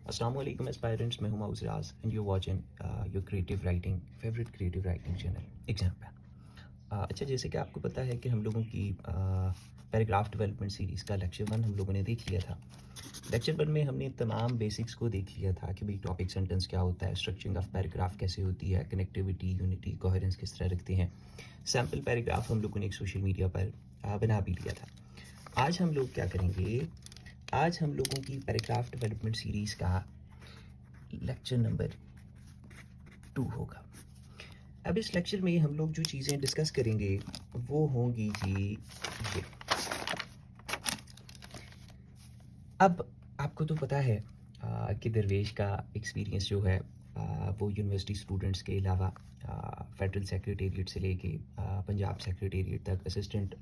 अस्सलाम वालेकुम एस्पायरेंट्स, मैं हूं mouse Raj and you watching your creative writing favourite creative writing channel exam पे। अच्छा, जैसे कि आपको पता है कि हम लोगों की पैराग्राफ डेवलपमेंट सीरीज़ का लेक्चर 1 हम लोगों ने देख लिया था। लेक्चर 1 में हमने तमाम बेसिक्स को देख लिया था कि भाई टॉपिक सेंटेंस क्या होता है, स्ट्रक्चरिंग ऑफ पैराग्राफ कैसे होती है, कनेक्टिविटी, यूनिटी, कोहेरेंस किस तरह रखते हैं। सैम्पल पैराग्राफ हम लोगों ने एक सोशल मीडिया पर बना भी लिया था। आज हम लोग क्या करेंगे, आज हम लोगों की पैराग्राफ डेवलपमेंट सीरीज़ का लेक्चर नंबर 2 होगा। अब इस लेक्चर में हम लोग जो चीज़ें डिस्कस करेंगे वो होंगी जी ये। अब आपको तो पता है कि दरवेश का एक्सपीरियंस जो है वो यूनिवर्सिटी स्टूडेंट्स के अलावा फेडरल सेक्रेटेरिएट से लेके पंजाब सेक्रेटेरिएट तक, असिस्टेंट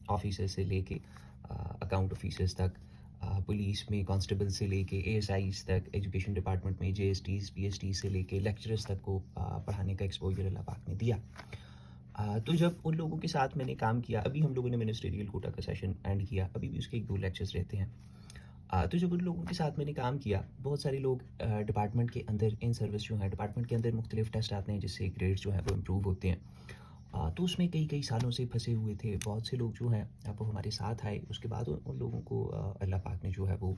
ऑफिसर से लेके अकाउंट ऑफिसर्स तक, पुलिस में कांस्टेबल से लेके एएसआईज तक, एजुकेशन डिपार्टमेंट में जेएसटीज पीएचडी से लेके लेक्चरर्स तक को पढ़ाने का एक्सपोजर अल्लाह पाक ने दिया। तो जब उन लोगों के साथ मैंने काम किया, अभी हम लोगों ने मिनिस्ट्रियल कोटा का सेशन एंड किया, अभी भी उसके 1-2 लेक्चर्स रहते हैं। तो जब उन लोगों के साथ मैंने काम किया, बहुत सारे लोग डिपार्टमेंट के अंदर इन सर्विस जो है, डिपार्टमेंट के अंदर मुख्तलिफ टेस्ट आते हैं जिससे ग्रेड्स जो है वो इम्प्रूव होते हैं। तो उसमें कई सालों से फंसे हुए थे बहुत से लोग जो हैं, वो हमारे साथ आए। उसके बाद उन लोगों को अल्लाह पाक ने जो है वो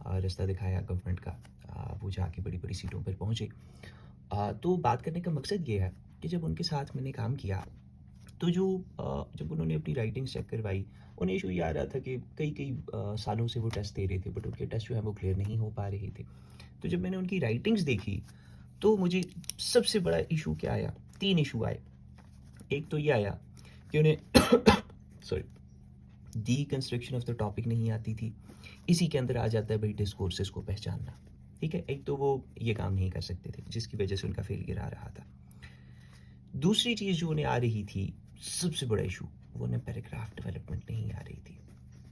रास्ता दिखाया गवर्नमेंट का, वो जाके बड़ी बड़ी सीटों पर पहुँचे। तो बात करने का मकसद ये है कि जब उनके साथ मैंने काम किया, तो जो जब उन्होंने अपनी राइटिंग चेक करवाई, उन्हें इशू ये आ रहा था कि कई सालों से वो टेस्ट दे रहे थे बट उनके टेस्ट जो है वो क्लियर नहीं हो पा रहे थे। तो जब मैंने उनकी राइटिंग्स देखी, तो मुझे सबसे बड़ा इशू क्या आया, 3 इशू आए। एक तो ये आया कि उन्हें sorry, deconstruction of the topic नहीं आती थी। इसी के अंदर आ जाता है भाई डिस्कोर्सेस को पहचानना, ठीक है। एक तो वो ये काम नहीं कर सकते थे जिसकी वजह से उनका फेलियर आ रहा था। दूसरी चीज़ जो उन्हें आ रही थी, सबसे बड़ा इशू, वो उन्हें पैराग्राफ डेवलपमेंट नहीं आ रही थी।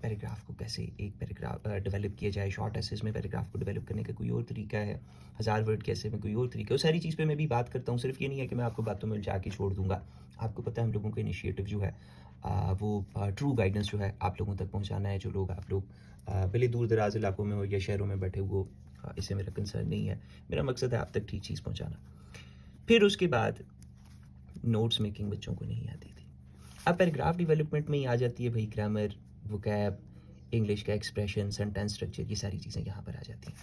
पैराग्राफ को कैसे एक पैराग्राफ डेवलप किया जाए, शॉर्ट एसेज में पैराग्राफ को डेवलप करने का कोई और तरीका है, 1000 वर्ड के ऐसे में कोई और तरीका है। वो सारी चीज़ पे मैं भी बात करता हूँ। सिर्फ ये नहीं है कि मैं आपको बातों में उलझा के छोड़ दूंगा। आपको पता है हम लोगों का इनिशिएटिव जो है वो ट्रू गाइडेंस जो है आप लोगों तक पहुँचाना है। जो लोग आप लोग भले दूर दराज इलाकों में हो या शहरों में बैठे हुए हो, इससे मेरा कंसर्न नहीं है। मेरा मकसद है आप तक ठीक चीज़ पहुँचाना। फिर उसके बाद नोट्स मेकिंग बच्चों को नहीं आती थी। अब पैराग्राफ डेवलपमेंट में ही आ जाती है भाई ग्रामर, वोकैब, इंग्लिश का एक्सप्रेशन, सेंटेंस स्ट्रक्चर, ये सारी चीज़ें यहाँ पर आ जाती हैं।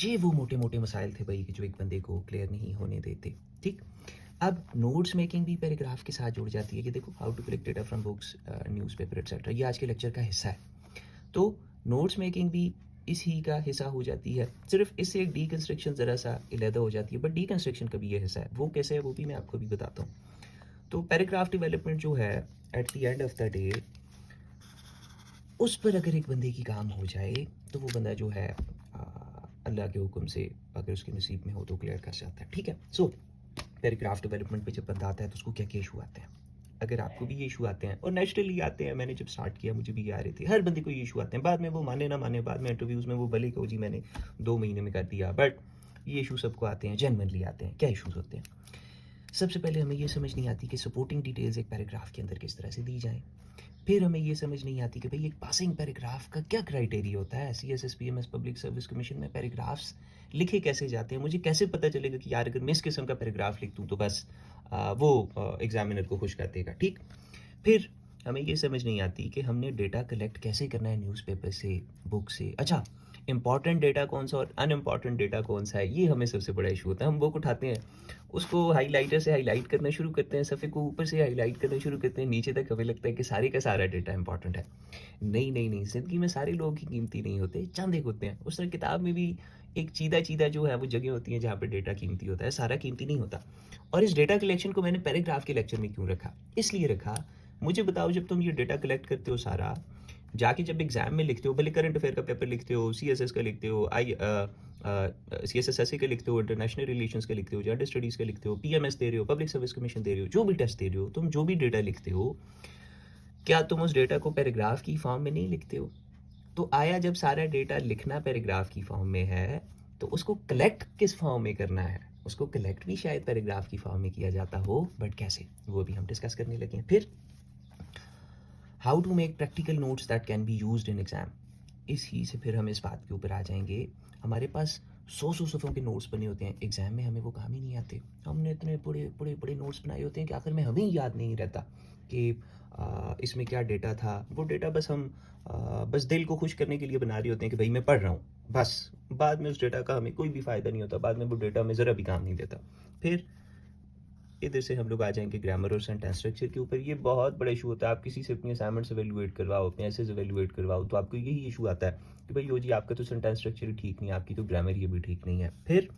ये वो मोटे मोटे मसाइल थे भाई कि जो एक बंदे को क्लियर नहीं होने देते, ठीक। अब नोट्स मेकिंग भी पैराग्राफ के साथ जुड़ जाती है कि देखो how to collect data from books, newspaper etcetera, ये आज के लेक्चर का हिस्सा है। तो नोट्स मेकिंग भी इसी का हिस्सा हो जाती है। सिर्फ इससे एक डीकंस्ट्रक्शन ज़रा सा अलहदा हो जाती है, बट डीकंस्ट्रक्शन का भी ये हिस्सा है। वो कैसे है वो भी मैं आपको अभी बताता हूँ। तो पैराग्राफ डेवलपमेंट जो है, at the end of the day, उस पर अगर एक बंदे की काम हो जाए तो वो बंदा जो है अल्लाह के हुक्म से, अगर उसके नसीब में हो तो क्लियर कर जाता है, ठीक है। सो पैराग्राफ डेवलपमेंट पे जब बंदा आता है तो उसको क्या क्या इशू आते हैं। अगर आपको भी ये इशू आते हैं, और नेचुरली आते हैं, मैंने जब स्टार्ट किया मुझे भी ये आ रहे थे, हर बंदे को ये इशू आते हैं। बाद में वो माने ना माने, बाद में इंटरव्यूज़ में वो भले कहो जी मैंने 2 महीने में कर दिया, बट ये इशू सबको आते हैं, जेन्युइनली आते हैं। क्या इशूज़ होते हैं? सबसे पहले हमें ये समझ नहीं आती कि सपोर्टिंग डिटेल्स एक पैराग्राफ के अंदर किस तरह से दी जाएँ। फिर हमें ये समझ नहीं आती कि भाई एक पासिंग पैराग्राफ का क्या क्राइटेरिया होता है। CSS PMS public service commission में पैराग्राफ्स लिखे कैसे जाते हैं। मुझे कैसे पता चलेगा कि यार अगर मैं इस किस्म का पैराग्राफ लिख दूँ तो बस वो एग्जामिनर को खुश कर देगा, ठीक। फिर हमें ये समझ नहीं आती कि हमने डेटा कलेक्ट कैसे करना है न्यूज़पेपर से, बुक से। अच्छा, इंपॉर्टेंट डेटा कौन सा और अनइम्पॉर्टेंट डेटा कौन सा है, ये हमें सबसे बड़ा इशू होता है। हम बुक उठाते हैं, उसको हाइलाइटर से हाईलाइट करना शुरू करते हैं, सफ़े को ऊपर से हाईलाइट करना शुरू करते हैं, नीचे तक हमें लगता है कि सारे का सारा डेटा इंपॉर्टेंट है। नहीं नहीं नहीं, ज़िंदगी में सारे लोग ही कीमती नहीं होते, चंद एक होते हैं। उस तरह किताब में भी एक चीदा चीदा जो है वो जगह होती हैं जहाँ पर डेटा कीमती होता है, सारा कीमती नहीं होता। और इस डेटा कलेक्शन को मैंने पैराग्राफ के लेक्चर में क्यों रखा, इसलिए रखा, मुझे बताओ, जब तुम ये डेटा कलेक्ट करते हो सारा, जाके जब एग्जाम में लिखते हो, भले करंट अफेयर का पेपर लिखते हो, सीएसएस का लिखते हो, सीएसएस का लिखते हो, इंटरनेशनल रिलेशंस का लिखते हो, जेंडर स्टडीज़ का लिखते हो, पीएमएस दे रहे हो, पब्लिक सर्विस कमीशन दे रहे हो, जो भी टेस्ट दे रहे हो, तुम जो भी डेटा लिखते हो, क्या तुम उस डेटा को पैराग्राफ की फॉर्म में नहीं लिखते हो? तो आया जब सारा डेटा लिखना पैराग्राफ की फॉर्म में है, तो उसको कलेक्ट किस फॉर्म में करना है? उसको कलेक्ट भी शायद पैराग्राफ की फॉर्म में किया जाता हो, बट कैसे, वो भी हम डिस्कस करने लगे हैं। फिर how to make practical notes that can be used in exam, इसी से फिर हम इस बात के ऊपर आ जाएंगे। हमारे पास 100-100 सफ़ों के नोट्स बने होते हैं, एग्ज़ाम में हमें वो काम ही नहीं आते। हमने इतने बड़े नोट्स बनाए होते हैं कि आखिर में हमें ही याद नहीं रहता कि इसमें क्या डेटा था। वो डेटा बस हम बस दिल को खुश करने के लिए बना रहे होते हैं कि भई मैं पढ़ रहा हूँ, बस। बाद में उस डेटा का हमें कोई भी फ़ायदा नहीं होता, बाद में वो डेटा हमें ज़रा भी काम नहीं देता। फिर इधर से हम लोग आ जाएँगे ग्रामर और सेंटेंस स्ट्रक्चर के ऊपर। ये बहुत बड़ा इशू होता है। आप किसी से अपनी असाइनमेंट्स इवैल्यूएट करवाओ, अपने एसेज़ इवैल्यूएट करवाओ, तो आपको यही इशू आता है कि भई यो जी आपका तो सेंटेंस स्ट्रक्चर ही ठीक नहीं है, आपकी तो ग्रामर ही अभी ठीक नहीं है। फिर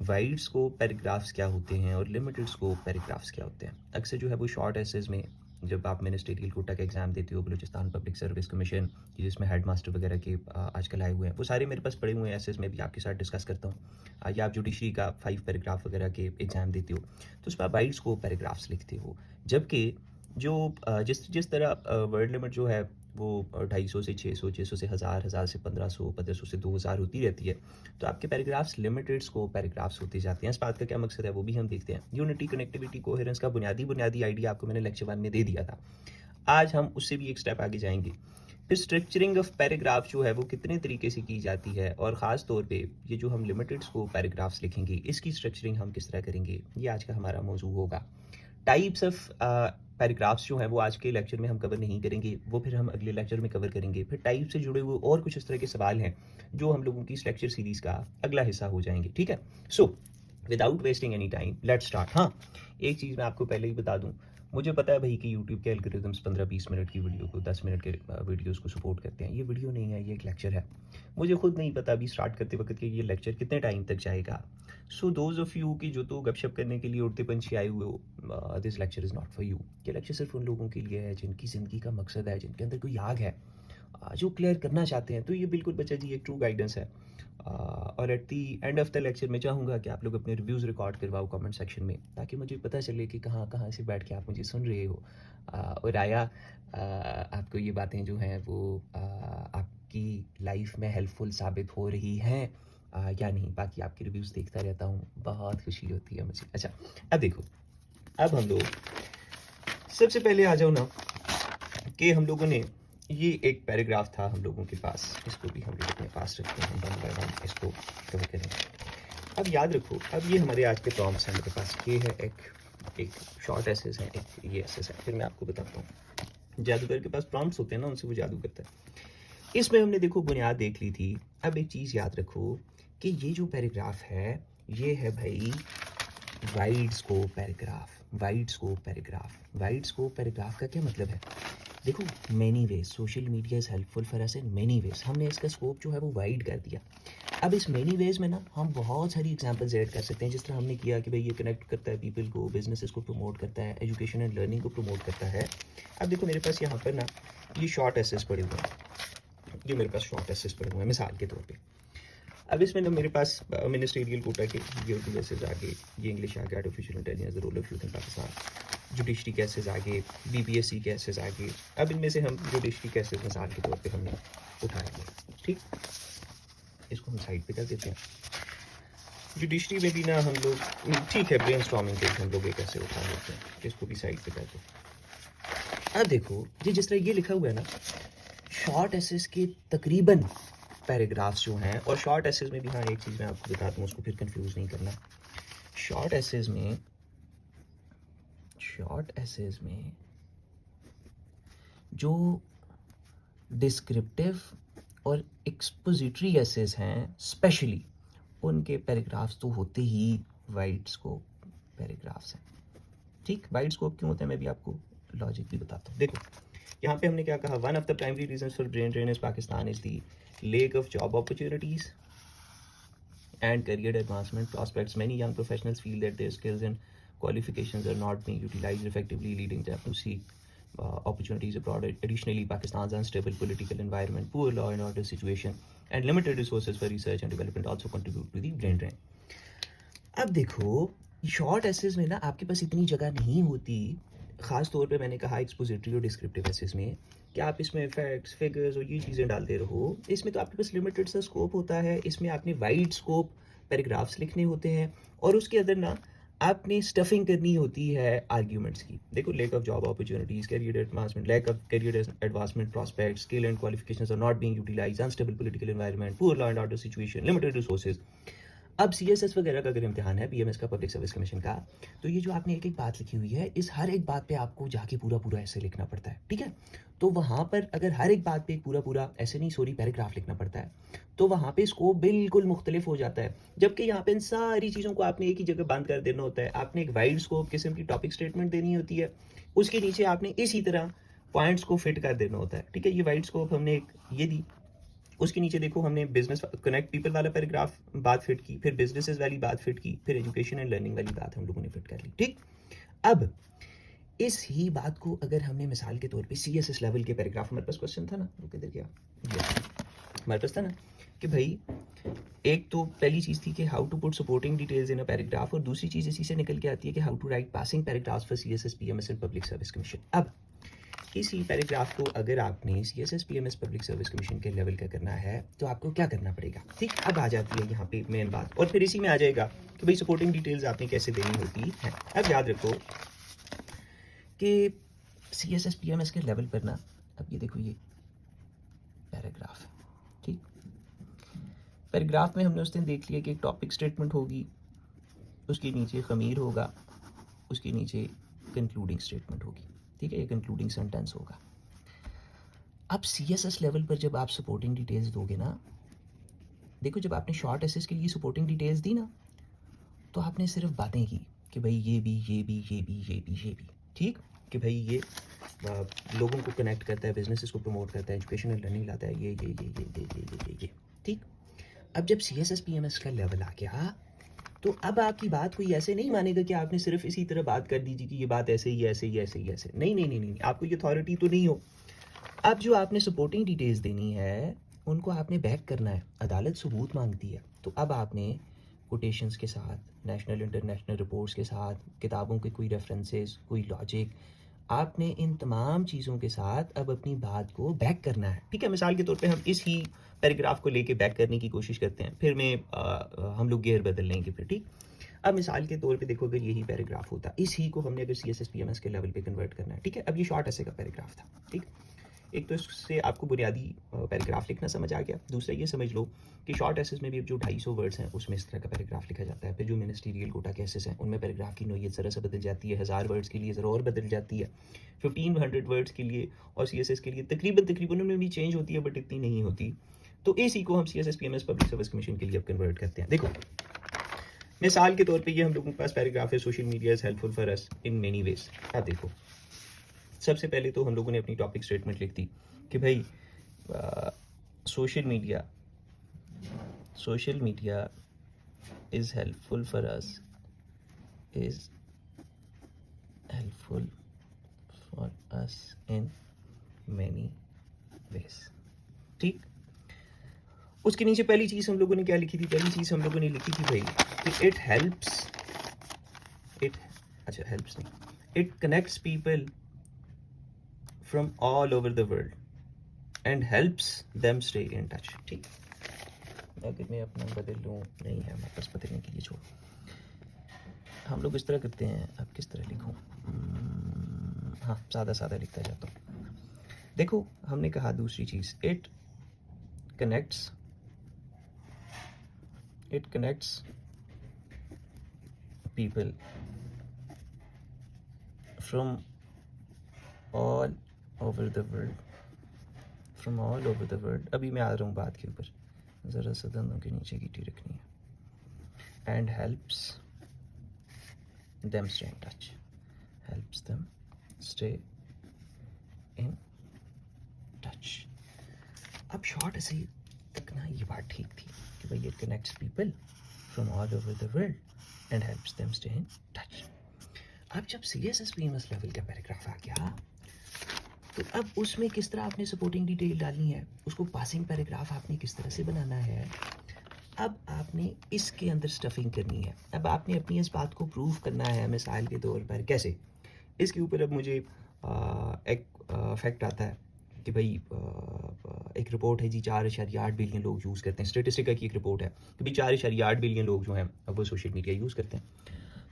वाइड स्कोप पैराग्राफ्स क्या होते हैं और लिमिटेड स्कोप पैराग्राफ्स क्या होते हैं। अक्सर जो है वो शॉर्ट एसेज में जब आप मिनिस्ट्रियल कोटा का एग्ज़ाम देते हो, बलूचिस्तान पब्लिक सर्विस कमीशन जिसमें हेड मास्टर वगैरह के आजकल आए हुए हैं, वो सारे मेरे पास पड़े हुए हैं एसेज, में भी आपके साथ डिस्कस करता हूँ। या आप जुडिशरी का 5 पैराग्राफ वगैरह के एग्ज़ाम देते हो तो उसमें आप वाइड स्कोप पैराग्राफ्स लिखते हो, जबकि जो जिस जिस तरह वर्ड लिमिट जो है वो 250 से 600, 600 से 1000, 1000 से 1500, 1500 से 2000 होती रहती है। तो आपके पैराग्राफ्स लिमिटेड स्कोप पैराग्राफ्स होते जाते हैं। इस बात का क्या मकसद है वो भी हम देखते हैं। यूनिटी, कनेक्टिविटी, कोहेरेंस का बुनियादी आइडिया आपको मैंने लेक्चर 1 में दे दिया था। आज हम उससे भी एक स्टेप आगे जाएंगे। फिर स्ट्रक्चरिंग ऑफ पैराग्राफ जो है वो कितने तरीके से की जाती है, और ख़ास तौर पे ये जो हम लिमिटेड स्कोप पैराग्राफ्स लिखेंगे इसकी स्ट्रक्चरिंग हम किस तरह करेंगे, ये आज का हमारा मौजू होगा। टाइप्स ऑफ पैराग्राफ्स जो हैं वो आज के लेक्चर में हम कवर नहीं करेंगे, वो फिर हम अगले लेक्चर में कवर करेंगे। फिर टाइप से जुड़े हुए और कुछ इस तरह के सवाल हैं जो हम लोगों की इस लेक्चर सीरीज़ का अगला हिस्सा हो जाएंगे, ठीक है। So without wasting any time let's start. हाँ, एक चीज़ मैं आपको पहले ही बता दूं, मुझे पता है भाई कि यूट्यूब के एल्गोरिदम्स 15-20 मिनट की वीडियो को 10 मिनट के वीडियोस को सपोर्ट करते हैं। ये वीडियो नहीं है, ये एक लेक्चर है। मुझे खुद नहीं पता अभी स्टार्ट करते वक्त कि ये लेक्चर कितने टाइम तक जाएगा। सो दोज ऑफ यू की जो तो गपशप करने के लिए उड़ते पंछी आए हुए हो, this lecture is not for you. ये लेक्चर सिर्फ उन लोगों के लिए है जिनकी ज़िंदगी का मकसद है, जिनके अंदर कोई आग है, जो क्लियर करना चाहते हैं। तो ये बिल्कुल बच्चा जी एक ट्रू गाइडेंस है। और at the end of the lecture मैं चाहूँगा कि आप लोग अपने रिव्यूज़ रिकॉर्ड करवाओ कमेंट सेक्शन में, ताकि मुझे पता चले कि कहाँ कहाँ से बैठ के आप मुझे सुन रहे हो। और आया आपको ये बातें जो हैं वो आपकी लाइफ में हेल्पफुल साबित हो रही हैं या नहीं। बाकी आपके रिव्यूज़ देखता रहता हूँ, बहुत खुशी होती है मुझे। अच्छा, अब देखो, अब हम लोग सबसे पहले आ जाओ ना कि हम लोगों ने ये एक पैराग्राफ था हम लोगों के पास, इसको भी हम लोग अपने पास रखते हैं, वन बाय वन इसको कवर करेंगे। अब याद रखो, अब ये हमारे आज के प्रॉम्प्ट्स हैं मेरे पास। ये है एक शॉर्ट एसेस है, एक ये एसेस है। फिर मैं आपको बताता हूँ, जादूगर के पास प्रॉम्प्ट्स होते हैं ना, उनसे वो जादू करता है। इसमें हमने देखो बुनियाद देख ली थी। अब एक चीज़ याद रखो कि ये जो पैराग्राफ है ये है भाई wide scope paragraph. Wide scope paragraph, wide scope paragraph का क्या मतलब है? देखो, many ways social media is helpful for us in many ways. हमने इसका स्कोप जो है वो वाइड कर दिया। अब इस मैनी वेज में ना हम बहुत सारी एग्जांपल्स ऐड कर सकते हैं, जिस तरह हमने किया कि भाई ये कनेक्ट करता है पीपल को, बिजनेसेस को प्रमोट करता है, एजुकेशन एंड लर्निंग को प्रमोट करता है। अब देखो मेरे पास यहाँ पर ना ये शॉर्ट एसेस पड़े हुए हैं, ये मेरे पास शॉर्ट एसेस पड़े हुए हैं मिसाल के तौर पर। अब इसमें ना मेरे पास मिनिस्ट्रियल कोटा के ये एसेस आ गए, ये इंग्लिश आ गया, artificial intelligence, the role of youth in Pakistan, judiciary cases आ गए, बीपीएससी केसेस आ गए। अब इनमें से हम जुडिशरी केसेस मिसाल के तौर पे हमने उठाएंगे, ठीक। इसको हम साइड पे कर देते हैं। जुडिशरी में भी ना हम लोग, ठीक है, ब्रेनस्टॉर्मिंग के हम लोग एक ऐसे उठा लेते हैं, इसको भी साइड पे कर देते हैं। अब देखो, ये जिस तरह ये लिखा हुआ है ना, शॉर्ट एसेस के तकरीबन पैराग्राफ्स जो हैं, और शॉर्ट एसेस में भी, हाँ एक चीज़ मैं आपको बता दूँ, उसको फिर कंफ्यूज नहीं करना। शॉर्ट एसेस में जो डिस्क्रिप्टिव और एक्सपोजिटरी एसेस हैं स्पेशली, उनके पैराग्राफ्स तो होते ही वाइड स्कोप पैराग्राफ्स हैं, ठीक। वाइड स्कोप क्यों होते हैं मैं भी आपको लॉजिक भी बताता हूँ। देखो यहाँ पे हमने क्या कहा, one of the primary reasons for brain drain is Pakistan is the lack of job opportunities and career advancement prospects. Many young professionals feel that their skills and qualifications are not being utilized effectively, leading them to seek opportunities abroad. Additionally, Pakistan's unstable political environment, poor law and order situation, and limited resources for research and development also contribute to the brain drain. अब देखो, short assess में ना आपके पास इतनी जगह नहीं होती, ख़ास तौर पे मैंने कहा एक्सपोजिटरी और डिस्क्रिप्टिव एसेस में, कि आप इसमें फैक्ट्स, फिगर्स और ये चीज़ें डालते रहो। इसमें तो आपके पास लिमिटेड सा स्कोप होता है। इसमें आपने वाइड स्कोप पैराग्राफ्स लिखने होते हैं, और उसके अंदर ना आपने स्टफिंग करनी होती है आर्ग्यूमेंट्स की। देखो, lack of job opportunities, career advancement, lack of career advancement prospects, skill and qualifications are not being utilised, unstable political environment, poor law and order situation, limited resources. अब सीएसएस वगैरह का अगर इम्तिहान है पीएमएस का, public service commission का, तो ये जो आपने एक एक बात लिखी हुई है, इस हर एक बात पे आपको जाके पूरा पूरा ऐसे लिखना पड़ता है, ठीक है। तो वहाँ पर अगर हर एक बात पे एक पूरा पूरा ऐसे नहीं, सॉरी, पैराग्राफ लिखना पड़ता है, तो वहाँ पे स्कोप बिल्कुल मुख्तलिफ हो जाता है। जबकि यहाँ पे इन सारी चीज़ों को आपने एक ही जगह बंद कर देना होता है। आपने एक वाइड स्कोप किस्म की टॉपिक स्टेटमेंट देनी होती है, उसके नीचे आपने इसी तरह पॉइंट्स को फिट कर देना होता है, ठीक है। ये वाइड स्कोप हमने एक ये दी, उसके नीचे देखो हमने बिजनेस कनेक्ट पीपल वाला पैराग्राफ बात फिट की, फिर बिजनेसेस वाली बात फिट की, फिर एजुकेशन एंड लर्निंग वाली बात हम लोगों ने फिट कर ली, ठीक। अब इस ही बात को अगर हमने मिसाल के तौर पे सीएसएस लेवल के पैराग्राफ, हमारे पास क्वेश्चन था ना, वो किधर गया, हमारे पास था ना, कि भाई एक तो पहली चीज़ थी कि how to put supporting details in a paragraph, और दूसरी चीज़ इसी से निकल के आती है कि how to write passing paragraphs for CSS PMS and public service commission. अब इसी पैराग्राफ को अगर आपने CSS PMS public service commission के लेवल का करना है, तो आपको क्या करना पड़ेगा, ठीक। अब आ जाती है यहाँ पे मेन बात, और फिर इसी में आ जाएगा कि भाई सपोर्टिंग डिटेल्स आपने कैसे देनी होती है। अब याद रखो कि सीएसएस पीएमएस के लेवल पर ना, अब ये देखो ये पैराग्राफ है, ठीक। पैराग्राफ में हमने उस दिन देख लिया कि एक टॉपिक स्टेटमेंट होगी, उसके नीचे खमीर होगा, उसके नीचे कंक्लूडिंग स्टेटमेंट होगी, ठीक है, ये कंक्लूडिंग सेंटेंस होगा। अब सीएसएस लेवल पर जब आप सपोर्टिंग डिटेल्स दोगे ना, देखो जब आपने शॉर्ट एसेस के लिए सपोर्टिंग डिटेल्स दी ना, तो आपने सिर्फ बातें की कि भाई ये भी, ये भी, ये भी, ये भी, ये भी, ठीक, कि भाई ये लोगों को कनेक्ट करता है, बिजनेसेस को प्रमोट करता है, एजुकेशन एंड लर्निंग लाता है, ये, ठीक। अब जब सीएसएस पीएमएस का लेवल आ गया, तो अब आपकी बात कोई ऐसे नहीं मानेगा कि आपने सिर्फ इसी तरह बात कर दीजिए कि ये बात ऐसे ही ऐसे ही ऐसे ही ऐसे, नहीं नहीं नहीं नहीं, आपको ये अथॉरिटी तो नहीं हो। अब जो आपने सपोर्टिंग डिटेल्स देनी है, उनको आपने बैक करना है, अदालत सबूत मांगती है, तो अब आपने कोटेशंस के साथ, नेशनल इंटरनेशनल रिपोर्ट्स के साथ, किताबों के कोई रेफरेंसेस, कोई लॉजिक, आपने इन तमाम चीज़ों के साथ अब अपनी बात को बैक करना है, ठीक है। मिसाल के तौर पे हम इस ही पैराग्राफ को लेके बैक करने की कोशिश करते हैं, फिर हम लोग गेयर बदल लेंगे फिर, ठीक। अब मिसाल के तौर पे देखो, अगर यही पैराग्राफ होता, इस ही को हमने अगर सीएसएस पीएमएस के लेवल पे कन्वर्ट करना है, ठीक है। अब ये शॉर्ट ऐसे का पैराग्राफ था, ठीक। एक तो इससे आपको बुनियादी पैराग्राफ लिखना समझ आ गया। दूसरा ये समझ लो कि शॉर्ट एसेस में भी जो 250 वर्ड्स हैं उसमें इस तरह का पैराग्राफ लिखा जाता है। फिर जो मिनिस्टीरियल कोटा के एसेस हैं उनमें पैराग्राफ की नोयत ज़रा सा बदल जाती है, 1000 वर्ड्स के लिए ज़रा और बदल जाती है, 1500 वर्ड्स के लिए और सीएसएस के लिए तकरीबन उनमें भी चेंज होती है, बट इतनी नहीं होती। तो इसी को हम CSS PMS public service commission के लिए अब कन्वर्ट करते हैं। देखो, मिसाल के तौर पे ये हम लोगों के पास पैराग्राफ है, social media is helpful for us in many ways. अब देखो, सबसे पहले तो हम लोगों ने अपनी टॉपिक स्टेटमेंट लिख दी कि भाई social media is helpful for us, is helpful for us in many ways, ठीक। उसके नीचे पहली चीज़ हम लोगों ने क्या लिखी थी, पहली चीज़ हम लोगों ने लिखी थी भाई कि इट हेल्प्स, हेल्प्स नहीं, it connects people from all over the world and helps them stay in touch, ठीक। अगर मैं अपना बदल लूँ, नहीं है हमारे पास बदलने के लिए, छोड़, हम लोग इस तरह करते हैं। अब किस तरह लिखूँ, हाँ सादा लिखता जाता हूँ। देखो, हमने कहा दूसरी चीज़, it connects people from all over the world, अभी मैं आ रहा हूँ बात के ऊपर, ज़रा सा दंदों के नीचे गिट्टी रखनी है, and helps them stay in touch. अब शॉर्ट ऐसे तक ना ये बात ठीक थी कि भाई it connects people from all over the world and helps them stay in touch. अब जब सीएसएस पीएमएस लेवल का पैराग्राफ आ गया, तो अब उसमें किस तरह आपने सपोर्टिंग डिटेल डालनी है, उसको पासिंग पैराग्राफ आपने किस तरह से बनाना है, अब आपने इसके अंदर स्टफिंग करनी है। अब आपने अपनी इस बात को प्रूव करना है, मिसाल के तौर पर कैसे, इसके ऊपर अब मुझे एक फैक्ट आता है कि भाई एक रिपोर्ट है जी, 4.8 बिलियन लोग यूज़ करते हैं, स्टेटिस्टिका की एक रिपोर्ट है कि भाई 4.8 बिलियन लोग जो हैं अब वो सोशल मीडिया यूज़ करते हैं।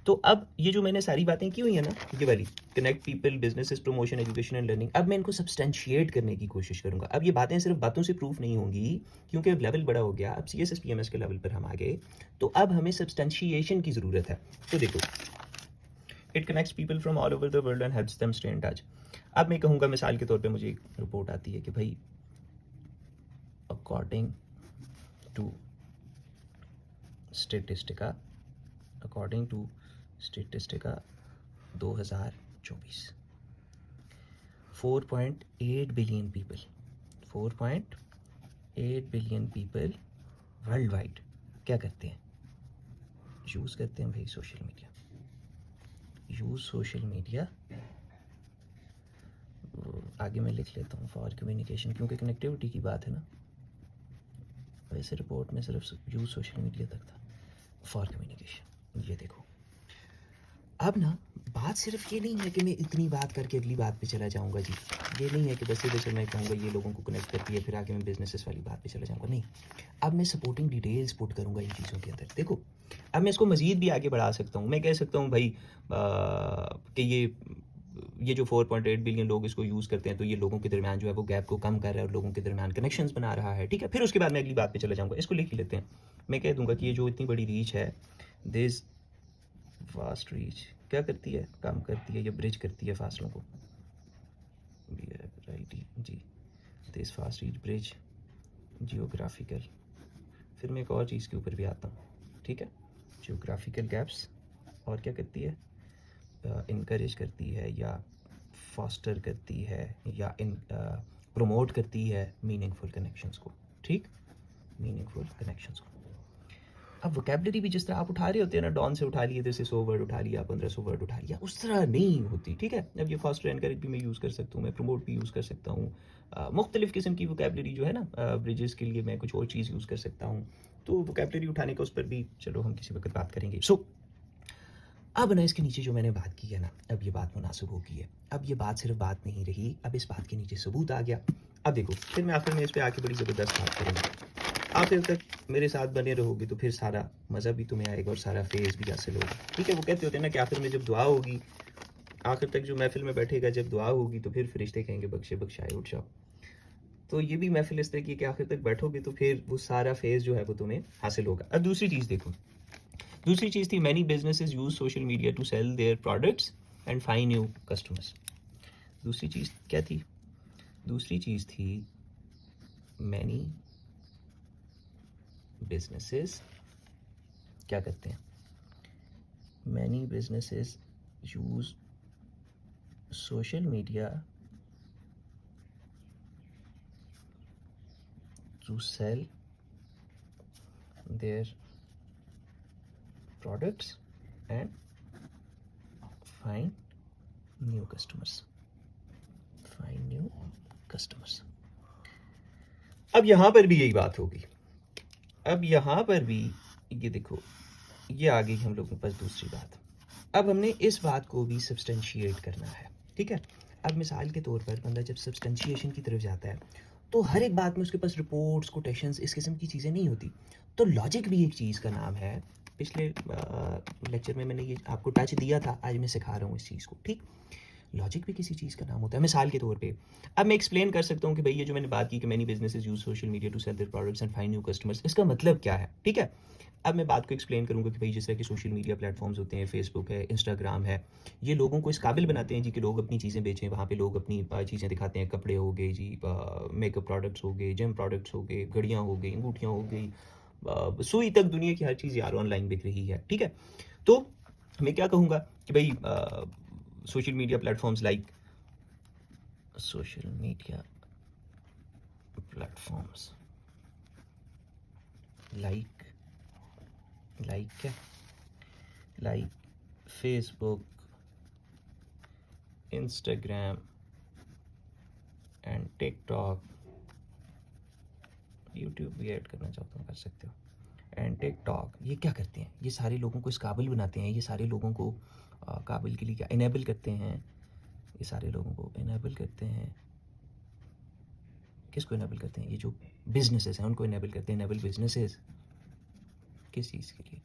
तो अब ये जो मैंने सारी बातें की हुई है ना, ये वाली connect people, businesses, promotion, education and learning, अब मैं इनको सब्सटेंशिएट करने की कोशिश करूंगा। अब ये बातें सिर्फ बातों से प्रूफ नहीं होंगी, क्योंकि अब लेवल बड़ा हो गया, अब CSS PMS के लेवल पर हम आ गए, तो अब हमें सब्सटेंशिएशन की ज़रूरत है। तो देखो, it connects people from all over the world and helps them stay in touch. अब मैं कहूँगा, मिसाल के तौर पे मुझे एक रिपोर्ट आती है कि भाई according to Statista, according to Statista 2024, 4.8 billion people, 4.8 billion people worldwide क्या करते हैं, यूज़ करते हैं भाई social media, use social media. आगे मैं लिख लेता हूँ फॉर कम्युनिकेशन, क्योंकि कनेक्टिविटी की बात है ना, वैसे रिपोर्ट में सिर्फ यूज़ सोशल मीडिया तक था, फॉर कम्युनिकेशन। ये देखो, अब ना बात सिर्फ ये नहीं है कि मैं इतनी बात करके अगली बात पे चला जाऊंगा जी, ये नहीं है कि बस इधर से मैं कहूँगा ये लोगों को कनेक्ट करती है, फिर आगे मैं बिजनेसेस वाली बात पे चला जाऊंगा, नहीं। अब मैं सपोर्टिंग डिटेल्स पुट करूंगा इन चीज़ों के अंदर। देखो, अब मैं इसको मज़ीद भी आगे बढ़ा सकता हूँ, मैं कह सकता हूँ भाई कि ये जो 4.8 बिलियन लोग इसको यूज़ करते हैं, तो ये लोगों के दरमियान जो है वो गैप को कम कर रहा है और लोगों के दरमियान कनेक्शंस बना रहा है, ठीक है। फिर उसके बाद मैं अगली बात पे चला जाऊंगा, इसको लिख ही लेते हैं। मैं कह दूंगा कि ये जो इतनी बड़ी रीच है, दिस फास्ट रीच क्या करती है, काम करती है, ये ब्रिज करती है फासलों को, राइट जी, this fast reach bridge geographical. फिर मैं एक और चीज़ के ऊपर भी आता हूँ, ठीक है, जियोग्राफिकल गैप्स, और क्या करती है, इनकरेज करती है या फॉस्टर करती है या प्रमोट करती है मीनिंगफुल कनेक्शंस को, ठीक, मीनिंगफुल कनेक्शंस को। अब वोकेबलरी भी जिस तरह आप उठा रहे होते हैं ना, डॉन से उठा लिए, जैसे 100 वर्ड उठा लिया, 1500 वर्ड उठा लिया, उस तरह नहीं होती, ठीक है। अब ये फास्ट एनकरेज भी मैं यूज़ कर सकता हूँ, मैं प्रमोट भी यूज़ कर सकता हूँ, मुख्तलिफ़ किस्म की वोकेबलरी जो है ना, ब्रिजेस के लिए मैं कुछ और चीज़ यूज़ कर सकता हूँ। तो वोकेबलरी उठाने का उस पर भी चलो हम किसी वक्त बात करेंगे। सो अब ना इसके नीचे जो मैंने बात की है ना, अब ये बात मुनासिब होगी है, अब ये बात सिर्फ बात नहीं रही, अब इस बात के नीचे सबूत आ गया। अब देखो, फिर मैं आखिर में इस पर आके बड़ी ज़बरदस्त बात करूँगा। आखिर तक मेरे साथ बने रहोगे तो फिर सारा मज़ा भी तुम्हें आएगा और सारा फेज़ भी हासिल होगा, ठीक है। वो कहते होते हैं ना कि आखिर में जब दुआ होगी, आखिर तक जो महफिल में बैठेगा, जब दुआ होगी तो फिर फरिश्ते कहेंगे बख्शे बख्शाए उठ जाओ। तो ये भी महफिल इस तरह की कि आखिर तक बैठोगे तो फिर वो सारा फेज़ जो है वो तुम्हें हासिल होगा। अब दूसरी चीज़ देखो, दूसरी चीज़ थी many businesses use social media to sell their products and find new customers. दूसरी चीज़ क्या थी, दूसरी चीज़ थी मैनी बिजनेसेस क्या करते हैं, many businesses use social media to sell their products and find new customers, find new customers। अब यहाँ पर भी यही बात होगी, अब यहाँ पर भी ये देखो, ये आ गई हम लोगों के पास दूसरी बात। अब हमने इस बात को भी सब्सटेंशिएट करना है, ठीक है। अब मिसाल के तौर पर बंदा जब सब्सटेंशिएशन की तरफ जाता है, तो हर एक बात में उसके पास रिपोर्ट्स, कोटेशंस, इस किस्म की चीज़ें नहीं होती। तो लॉजिक भी एक चीज़ का नाम है। पिछले लेक्चर में मैंने ये आपको टच दिया था, आज मैं सिखा रहा हूँ इस चीज़ को, ठीक। लॉजिक भी किसी चीज़ का नाम होता है। मिसाल के तौर पे अब मैं एक्सप्लेन कर सकता हूँ कि भाई ये जो मैंने बात की कि many businesses use social media to sell their products and find new customers, इसका मतलब क्या है, ठीक है। अब मैं बात को एक्सप्लेन करूँगा कि भाई जिस तरह के सोशल मीडिया प्लेटफॉर्म्स होते हैं, फेसबुक है, इंस्टाग्राम है, ये लोगों को इस काबिल बनाते हैं जी कि लोग अपनी चीज़ें बेचें। वहाँ पे लोग अपनी चीज़ें दिखाते हैं, कपड़े हो गए जी, मेकअप प्रोडक्ट्स हो गए, जिम प्रोडक्ट्स हो गए, घड़ियाँ हो गई, अंगूठियाँ हो गई, सुई तक, दुनिया की हर चीज़ यार ऑनलाइन बिक रही है, ठीक है। तो मैं क्या कहूँगा कि भाई social media platforms like social media platforms like क्या, like Facebook, Instagram and TikTok, YouTube भी ऐड करना चाहता हूँ कर सकते हो, एंड TikTok, ये क्या करते हैं, ये सारे लोगों को इस काबिल बनाते हैं, ये सारे लोगों को काबिल के लिए क्या इनेबल करते हैं, ये सारे लोगों को इनेबल करते हैं, किसको इनेबल करते हैं, ये जो बिजनेसेस हैं उनको इनेबल करते हैं। इनेबल बिजनेसेस किस चीज़ के लिए,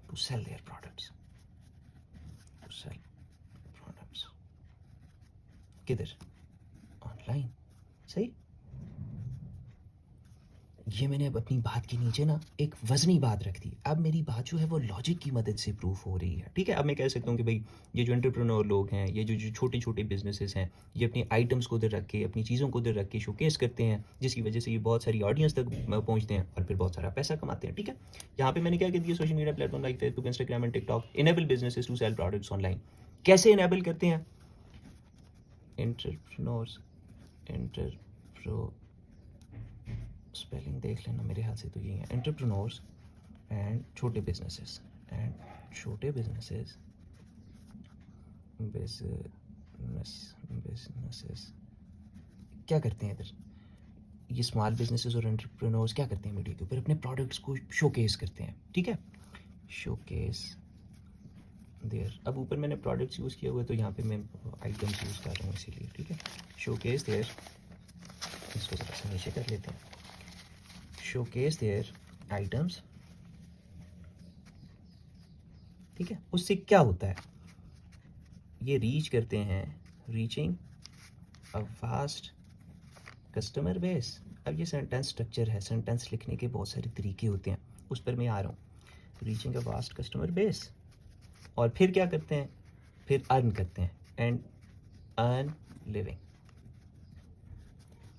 to sell their products, sell products किधर, ऑनलाइन, सही। ये मैंने अब अपनी बात के नीचे ना एक वजनी बात रख दी। अब मेरी बात जो है वो लॉजिक की मदद से प्रूफ हो रही है, ठीक है। अब मैं कह सकता हूँ कि भाई ये जो एंटरप्रेन्योर लोग हैं, ये जो छोटे छोटे बिजनेसेस हैं, ये अपनी आइटम्स को उधर रख के, अपनी चीज़ों को उधर रख के शोकेस करते हैं, जिसकी वजह से ये बहुत सारी ऑडियंस तक पहुँचते हैं और फिर बहुत सारा पैसा कमाते हैं, ठीक है। यहाँ पे मैंने क्या कह दिया, social media platform like Facebook, Instagram and TikTok enable businesses to sell products online. कैसे इनेबल करते हैं? एंटरप्रेन्योर्स, एंटरप्रो स्पेलिंग देख लेना, मेरे हाथ से तो यही है, एंटरप्रेन्योर्स एंड छोटे बिजनेसेस, एंड छोटे बिजनेसेस बिजनेसेस क्या करते हैं इधर, ये स्मॉल बिजनेसेस और एंटरप्रेन्योर्स क्या करते हैं मीडिया के ऊपर, अपने प्रोडक्ट्स को शोकेस करते हैं, ठीक है। शोकेस देयर, अब ऊपर मैंने प्रोडक्ट्स यूज़ किया हुआ है तो यहाँ पे मैं आइटम्स यूज़ कर रहा हूँ इसीलिए, ठीक है। शोकेस देयर, इसको ज़रा सा नीचे कर लेते हैं। शोकेस देयर आइटम्स, ठीक है। उससे क्या होता है, ये रीच करते हैं, reaching a vast customer base. अब ये सेंटेंस स्ट्रक्चर है, सेंटेंस लिखने के बहुत सारे तरीके होते हैं, उस पर मैं आ रहा हूँ। Reaching a vast customer base, और फिर क्या करते हैं, फिर अर्न करते हैं, and earn living,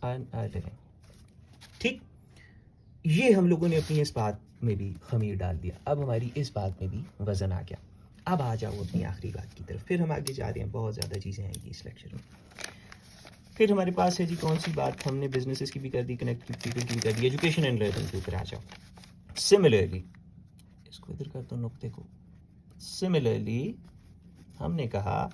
earn a living, ठीक। ये हम लोगों ने अपनी इस बात में भी खमीर डाल दिया, अब हमारी इस बात में भी वजन आ गया। अब आ जाओ अपनी आखिरी बात की तरफ, फिर हम आगे जा रहे हैं, बहुत ज़्यादा चीज़ें आएंगी इस लेक्चर में। फिर हमारे पास है जी कौन सी बात, हमने बिजनेसेस की भी कर दी, कनेक्टिविटी की भी कर दी, एजुकेशन एंड लर्निंग के ऊपर आ जाओ। सिमिलरली, इसको इधर कर दो नुक्ते को। सिमिलरली हमने कहा,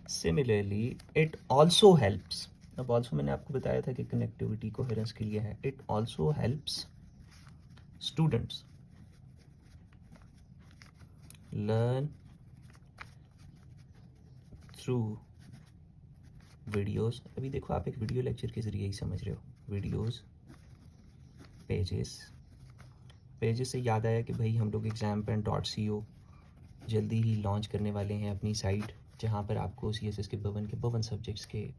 सिमिलरली इट ऑल्सो हेल्प्स, अब ऑल्सो मैंने आपको बताया था कि कनेक्टिविटी कोहेरेंस के लिए है, it also helps students learn through videos. अभी देखो आप एक वीडियो लेक्चर के ज़रिए ही समझ रहे हो, वीडियोस, पेजेस। पेजेस से याद आया कि भाई हम लोग exampen.co जल्दी ही लॉन्च करने वाले हैं अपनी साइट, जहाँ पर आपको CSS के बवन सब्जेक्ट्स के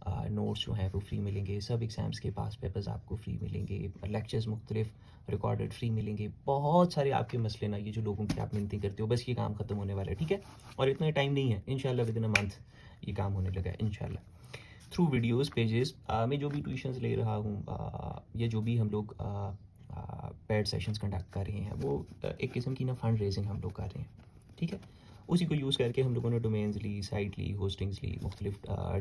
नोट्स जो हैं वो फ्री मिलेंगे, सब एग्ज़ाम्स के पास पेपर्स आपको फ्री मिलेंगे, लेक्चर्स मुख्तलिफ रिकॉर्डेड फ्री मिलेंगे, बहुत सारे आपके मसले ना, ये जो लोगों की आप मिन्नतें करते हो, बस ये काम ख़त्म होने वाला है, ठीक है। और इतना टाइम नहीं है, इंशाल्लाह विदिन अ मंथ ये काम होने लगा है इंशाल्लाह। थ्रू वीडियोस पेजेस, मैं जो भी ट्यूशन्स ले रहा हूँ या जो भी हम लोग पेड सेशंस कंडक्ट कर रहे हैं, वो एक किस्म की ना फंड रेजिंग हम लोग कर रहे हैं, ठीक है। उसी को यूज़ करके हम लोगों ने डोमेन्स ली, साइट ली, होस्टिंग्स ली, मुख्तलिफ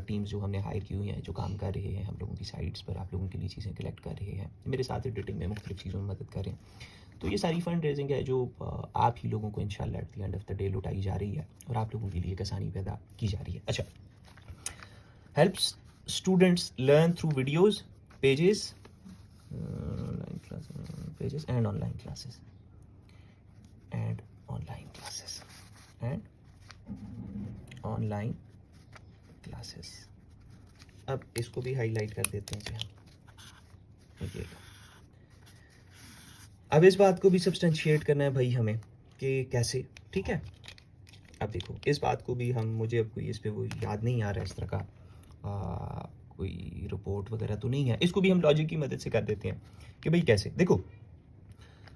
टीम्स जो हमने हायर की हुई हैं जो काम कर रहे हैं हम लोगों की साइट्स पर, आप लोगों के लिए चीज़ें कलेक्ट कर रहे हैं, मेरे साथ एडिटिंग में मुख्तलिफ चीज़ों में मदद कर रहे हैं। तो ये सारी फंड रेजिंग है जो आप ही लोगों को इंशाल्लाह at the end of the day लुटाई जा रही है और आप लोगों के लिए एक आसानी पैदा की जा रही है। अच्छा, helps students learn through videos, pages, online classes, pages and online classes, and online classes, and online classes. अब इसको भी हाईलाइट कर देते हैं जी हम। अब इस बात को भी सब्सटेंशिएट करना है भाई हमें कि कैसे, ठीक है। अब देखो इस बात को भी हम, मुझे अब कोई इस पे वो याद नहीं आ रहा इस तरह का कोई रिपोर्ट वगैरह तो नहीं है, इसको भी हम लॉजिक की मदद से कर देते हैं कि भाई कैसे। देखो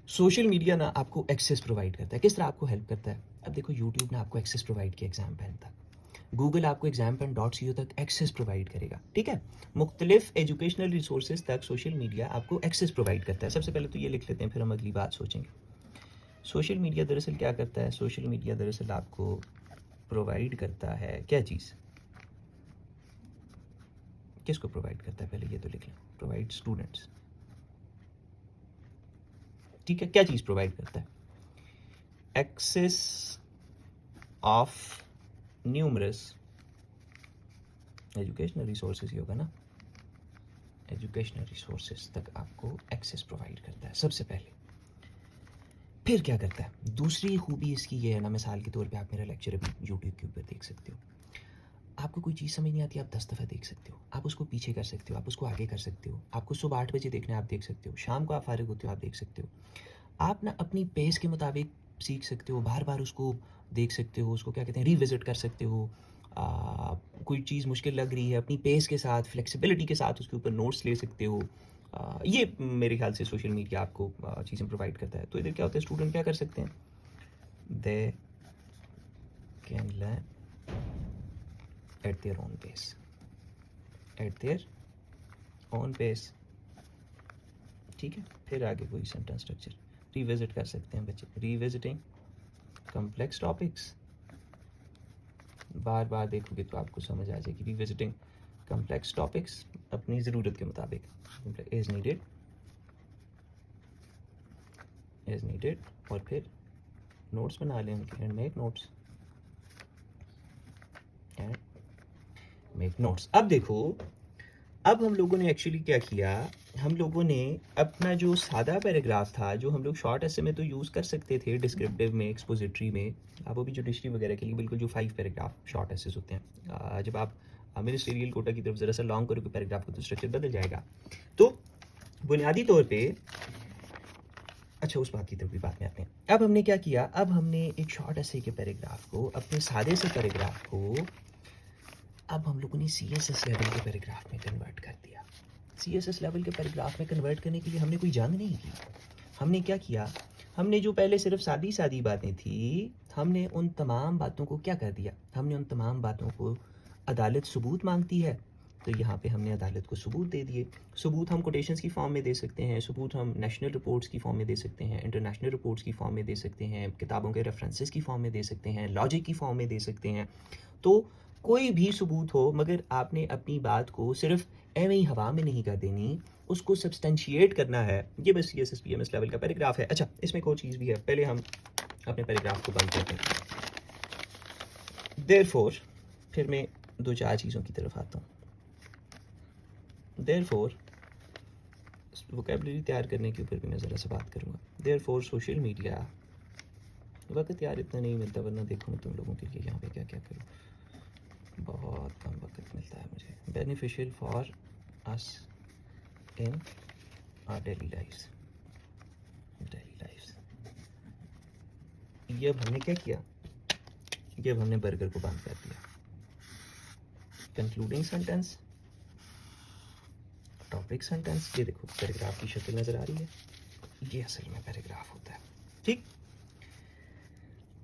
सोशल मीडिया ना आपको एक्सेस प्रोवाइड करता है, किस तरह आपको हेल्प करता है। अब देखो यूट्यूब ने आपको एक्सेस प्रोवाइड किया exampen तक, गूगल आपको exampen.co तक एक्सेस प्रोवाइड करेगा, ठीक है। मुख्तलिफ एजुकेशनल रिसोर्सेज तक सोशल मीडिया आपको एक्सेस प्रोवाइड करता है। सबसे पहले तो ये लिख लेते हैं, फिर हम अगली बात सोचेंगे। सोशल मीडिया दरअसल क्या करता है, सोशल मीडिया दरअसल आपको प्रोवाइड करता है क्या चीज़, किसको प्रोवाइड करता है, पहले ये तो लिख लें, प्रोवाइड स्टूडेंट्स, ठीक है। क्या चीज़ प्रोवाइड करता है, access of numerous educational resources ही होगा ना, एजुकेशनल रिसोर्सेज तक आपको एक्सेस प्रोवाइड करता है सबसे पहले। फिर क्या करता है, दूसरी खूबी इसकी ये है ना, मिसाल के तौर पे आप मेरा लेक्चर अभी यूट्यूब के ऊपर देख सकते हो, आपको कोई चीज़ समझ नहीं आती, आप 10 दफ़ा देख सकते हो, आप उसको पीछे कर सकते हो, आप उसको आगे कर सकते हो, आपको सुबह 8 बजे देखना है आप देख सकते हो, शाम को आप फारिग होते हो आप देख सकते हो, आप ना अपनी पेस के मुताबिक सीख सकते हो, बार बार उसको देख सकते हो, उसको क्या कहते हैं रिविज़िट कर सकते हो। कोई चीज़ मुश्किल लग रही है, अपनी पेस के साथ, फ्लेक्सिबिलिटी के साथ उसके ऊपर नोट्स ले सकते हो। ये मेरे ख़्याल से सोशल मीडिया आपको चीज़ें प्रोवाइड करता है। तो इधर क्या होता है, स्टूडेंट क्या कर सकते हैं, they can learn at their own pace, at their own pace. ठीक है, फिर आगे कोई सेंटेंस स्ट्रक्चर रिविज़िट कर सकते हैं बच्चे, रिविज़िटिंग कॉम्प्लेक्स टॉपिक्स। बार बार देखोगे तो आपको समझ आ जाएगी। रिविजिटिंग कॉम्प्लेक्स टॉपिक्स अपनी ज़रूरत के मुताबिक एज नीडेड, और फिर नोट्स बना लें उनके, एंड मेक नोट्स। अब देखो, अब हम लोगों ने एक्चुअली क्या किया, हम लोगों ने अपना जो सादा पैराग्राफ था, जो हम लोग शॉर्ट ऐसे में तो यूज़ कर सकते थे डिस्क्रिप्टिव में, एक्सपोजिटरी में, वो भी जुडिशरी वगैरह के लिए बिल्कुल जो 5 पैराग्राफ शॉर्ट ऐसे होते हैं। जब आप मिनिस्ट्रियल कोटा की तरफ ज़रा सा लॉन्ग करोगे पैराग्राफ को तो स्ट्रक्चर बदल जाएगा। तो बुनियादी तौर पे, अच्छा उस बात की तरफ भी बात में आते हैं। अब हमने क्या किया, अब हमने एक शॉर्ट ऐसे के पैराग्राफ को, अपने सादे से पैराग्राफ को, अब हम लोगों ने CSS लेवल के पैराग्राफ में कन्वर्ट कर दिया। CSS लेवल के पैराग्राफ में कन्वर्ट करने के लिए हमने कोई जंग नहीं की। हमने क्या किया, हमने जो पहले सिर्फ सादी सादी बातें थी, हमने उन तमाम बातों को क्या कर दिया, हमने उन तमाम बातों को, अदालत सबूत मांगती है तो यहाँ पे हमने अदालत को सबूत दे दिए। सबूत हम कोटेशंस की फॉर्म में दे सकते हैं, सबूत हम नेशनल रिपोर्ट्स की फॉर्म में दे सकते हैं, इंटरनेशनल रिपोर्ट्स की फॉर्म में दे सकते हैं, किताबों के रेफरेंसेस की फॉर्म में दे सकते हैं, लॉजिक की फॉर्म में दे सकते हैं। तो कोई भी सबूत हो, मगर आपने अपनी बात को सिर्फ एवं ही हवा में नहीं कर देनी, उसको सब्सटेंशिएट करना है। ये बस CSS PMS लेवल का पैराग्राफ है। अच्छा, इसमें एक और चीज़ भी है, पहले हम अपने पैराग्राफ को बंद करते हैं। देयरफॉर, फिर मैं 2-4 चीज़ों की तरफ आता हूँ। देयरफॉर, वोकैबुलरी तैयार करने के ऊपर भी मैं ज़रा सा बात करूँगा। देयरफॉर सोशल मीडिया, वक्त यार इतना नहीं मिलता, वरना देखो मैं तुम लोगों के लिए यहाँ पे क्या क्या करूँ, बहुत कम वक्त मिलता है मुझे। Beneficial for us in our daily lifes. ये अब हमने क्या किया, ये अब हमने बर्गर को बंद कर दिया। कंक्लूडिंग सेंटेंस, टॉपिक सेंटेंस, ये देखो पैराग्राफ की शक्ल नज़र आ रही है, ये असल में पैराग्राफ होता है। ठीक,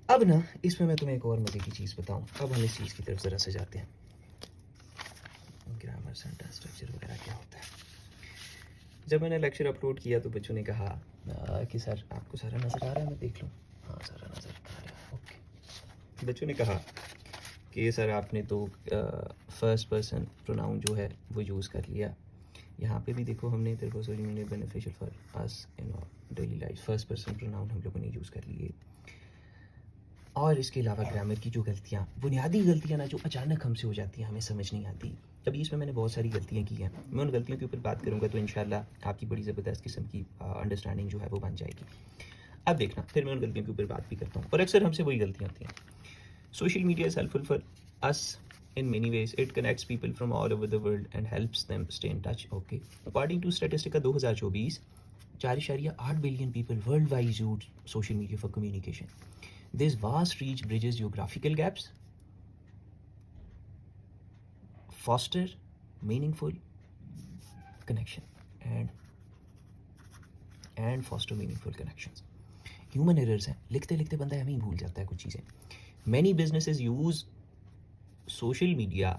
अब ना इसमें मैं तुम्हें एक और मज़े की चीज़ बताऊं। अब हम इस चीज़ की तरफ ज़रा से जाते हैं, ग्रामर, सेंटेंस स्ट्रक्चर वगैरह क्या होता है। जब मैंने लेक्चर अपलोड किया तो बच्चों ने कहा कि सर आपको सारा नज़र आ रहा है, मैं देख लूँ, हाँ सारा नज़र आ रहा है, ओके। बच्चों ने कहा कि सर आपने तो फर्स्ट पर्सन प्रोनाउन जो है वो यूज़ कर लिया। यहाँ पे भी देखो हमने beneficial for us in daily life, first person pronoun हम लोगों ने यूज़ कर लिए। और इसके अलावा ग्रामर की जो गलतियाँ, बुनियादी गलतियाँ ना, जो अचानक हमसे हो जाती हैं, हमें समझ नहीं आती। अभी इसमें मैंने बहुत सारी गलतियाँ की हैं, मैं उन गलतियों के ऊपर बात करूँगा तो इंशाल्लाह आपकी बड़ी ज़बरदस्त किस्म की अंडरस्टैंडिंग जो है वो बन जाएगी। अब देखना, फिर मैं उन गलतियों के ऊपर बात भी करता हूँ, और अक्सर हमसे वही गलतियाँ होती हैं। Social media is helpful for us in many ways. It connects people from all over the world and helps them stay in touch. Okay. According to Statistica 2024, 4.8 billion people worldwide use social media for communication. This vast reach bridges geographical gaps, foster meaningful connection, and foster meaningful connections. Human errors हैं, लिखते लिखते बंदा हमें ही भूल जाता है कुछ चीज़ें. Many businesses use social media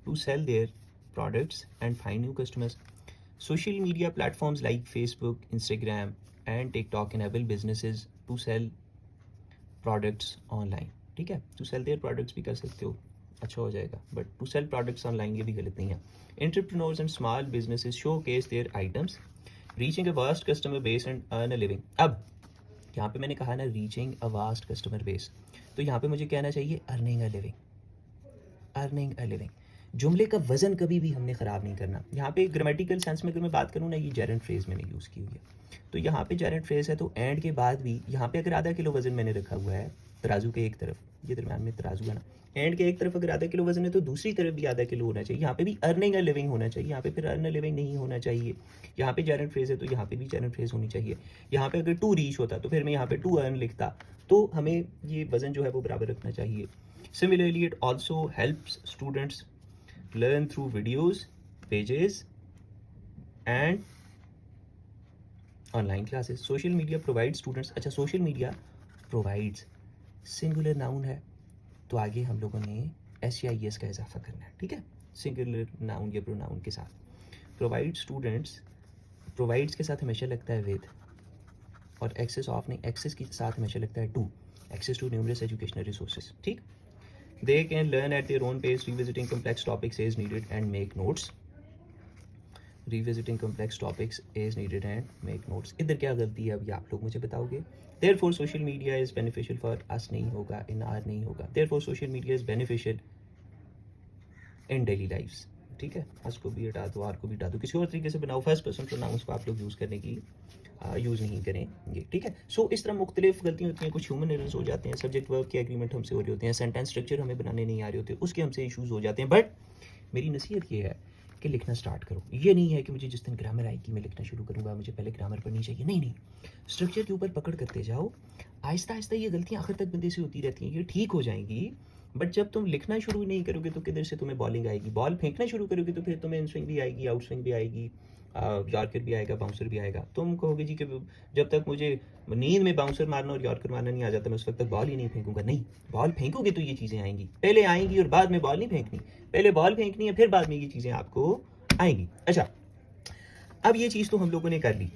to sell their products and find new customers. Social media platforms like Facebook, Instagram, and TikTok enable businesses to sell products online. ठीक है, to sell their products भी कर सकते हो, अच्छा हो जाएगा, but to sell products online ये भी गलत नहीं है. Entrepreneurs and small businesses showcase their items, reaching a vast customer base and earn a living. अब यहाँ पे मैंने कहा ना reaching a vast customer base, तो यहाँ पे मुझे कहना चाहिए earning a living. Earning a living, जुमले का वज़न कभी भी हमने ख़राब नहीं करना। यहाँ पे ग्रामेटिकल सेंस में अगर मैं बात करूँ ना, ये जेरेंट फ्रेज़ मैंने यूज़ की हुई है, तो यहाँ पे जेरेंट फ्रेज़ है, तो एंड के बाद भी यहाँ पे अगर आधा किलो वज़न मैंने रखा हुआ है तराजू के एक तरफ, ये दरम्यान में तराजू है ना, एंड के एक तरफ अगर आधा किलो वजन है तो दूसरी तरफ भी आधा किलो होना चाहिए। यहाँ पे भी अर्निंग अ लिविंग होना चाहिए, यहाँ पे फिर अर्न अ लिविंग नहीं होना चाहिए। यहाँ पे जेरंट फ्रेज है तो यहाँ पे भी जेरंट फ्रेज होनी चाहिए। यहाँ पे अगर टू रीच होता तो फिर मैं यहाँ पे टू अर्न लिखता। तो हमें ये वजन जो है वो बराबर रखना चाहिए। Similarly it also helps students learn through videos, pages and online classes. Social media provide students, अच्छा social media provides singular noun है तो आगे हम लोगों ने SEIS का इजाफा करना है, ठीक है, सिंगुलर नाउन या प्रोनाउन के साथ। प्रोवाइड स्टूडेंट्स, प्रोवाइड्स के साथ हमेशा लगता है विद, और एक्सेस ऑफ नहीं, एक्सेस के साथ हमेशा लगता है to, access to numerous educational resources, ठीक। They can learn at their own pace, revisiting complex topics as needed and make notes, revisiting complex topics as needed and make notes. इधर क्या गलती है अभी आप लोग मुझे बताओगे। Therefore social media is beneficial for us नहीं होगा, इन आर नहीं होगा। Therefore social media is beneficial in daily lifes, ठीक है। अस को भी हटा दो, आर को भी हटा दो, किसी और तरीके से बनाओ। फर्स्ट पर्सन प्रोनाउंस को आप लोग यूज़ करने की यूज़ नहीं करेंगे, ठीक है। सो इस तरह मुख्तलिफ गलतियाँ होती हैं, कुछ ह्यूमन एरर्स हो जाते हैं, सब्जेक्ट वर्ब के एग्रीमेंट हमसे हो रहे होते हैं, सेंटेंस स्ट्रक्चर हमें बनाने नहीं आ रहे होते, उसके हमसे इशूज़ हो जाते हैं। बट मेरी नसीहत ये है कि लिखना स्टार्ट करो। ये नहीं है कि मुझे जिस दिन ग्रामर आएगी मैं लिखना शुरू करूँगा, मुझे पहले ग्रामर पढ़नी चाहिए, नहीं नहीं, स्ट्रक्चर के ऊपर पकड़ करते जाओ। आहिस्ता आहिस्ता ये गलतियाँ आखिर तक बंदे से होती रहती हैं, ये ठीक हो जाएंगी। बट जब तुम लिखना शुरू नहीं करोगे तो किधर से तुम्हें बॉलिंग आएगी। बॉल फेंकना शुरू करोगे तो फिर तुम्हें इन स्विंग भी आएगी, आउट स्विंग भी आएगी, यॉर्कर भी आएगा, बाउंसर भी आएगा। तुम कहोगे जी कि जब तक मुझे नींद में बाउंसर मारना और यॉर्कर मारना नहीं आ जाता मैं उस वक्त तक बॉल ही नहीं फेंकूंगा। नहीं, बॉल फेंकोगे तो ये चीज़ें आएंगी, पहले आएंगी और बाद में बॉल नहीं फेंकनी। पहले बॉल फेंकनी है फिर बाद में ये चीज़ें आपको आएंगी। अच्छा, अब ये चीज़ तो हम लोगों ने कर ली,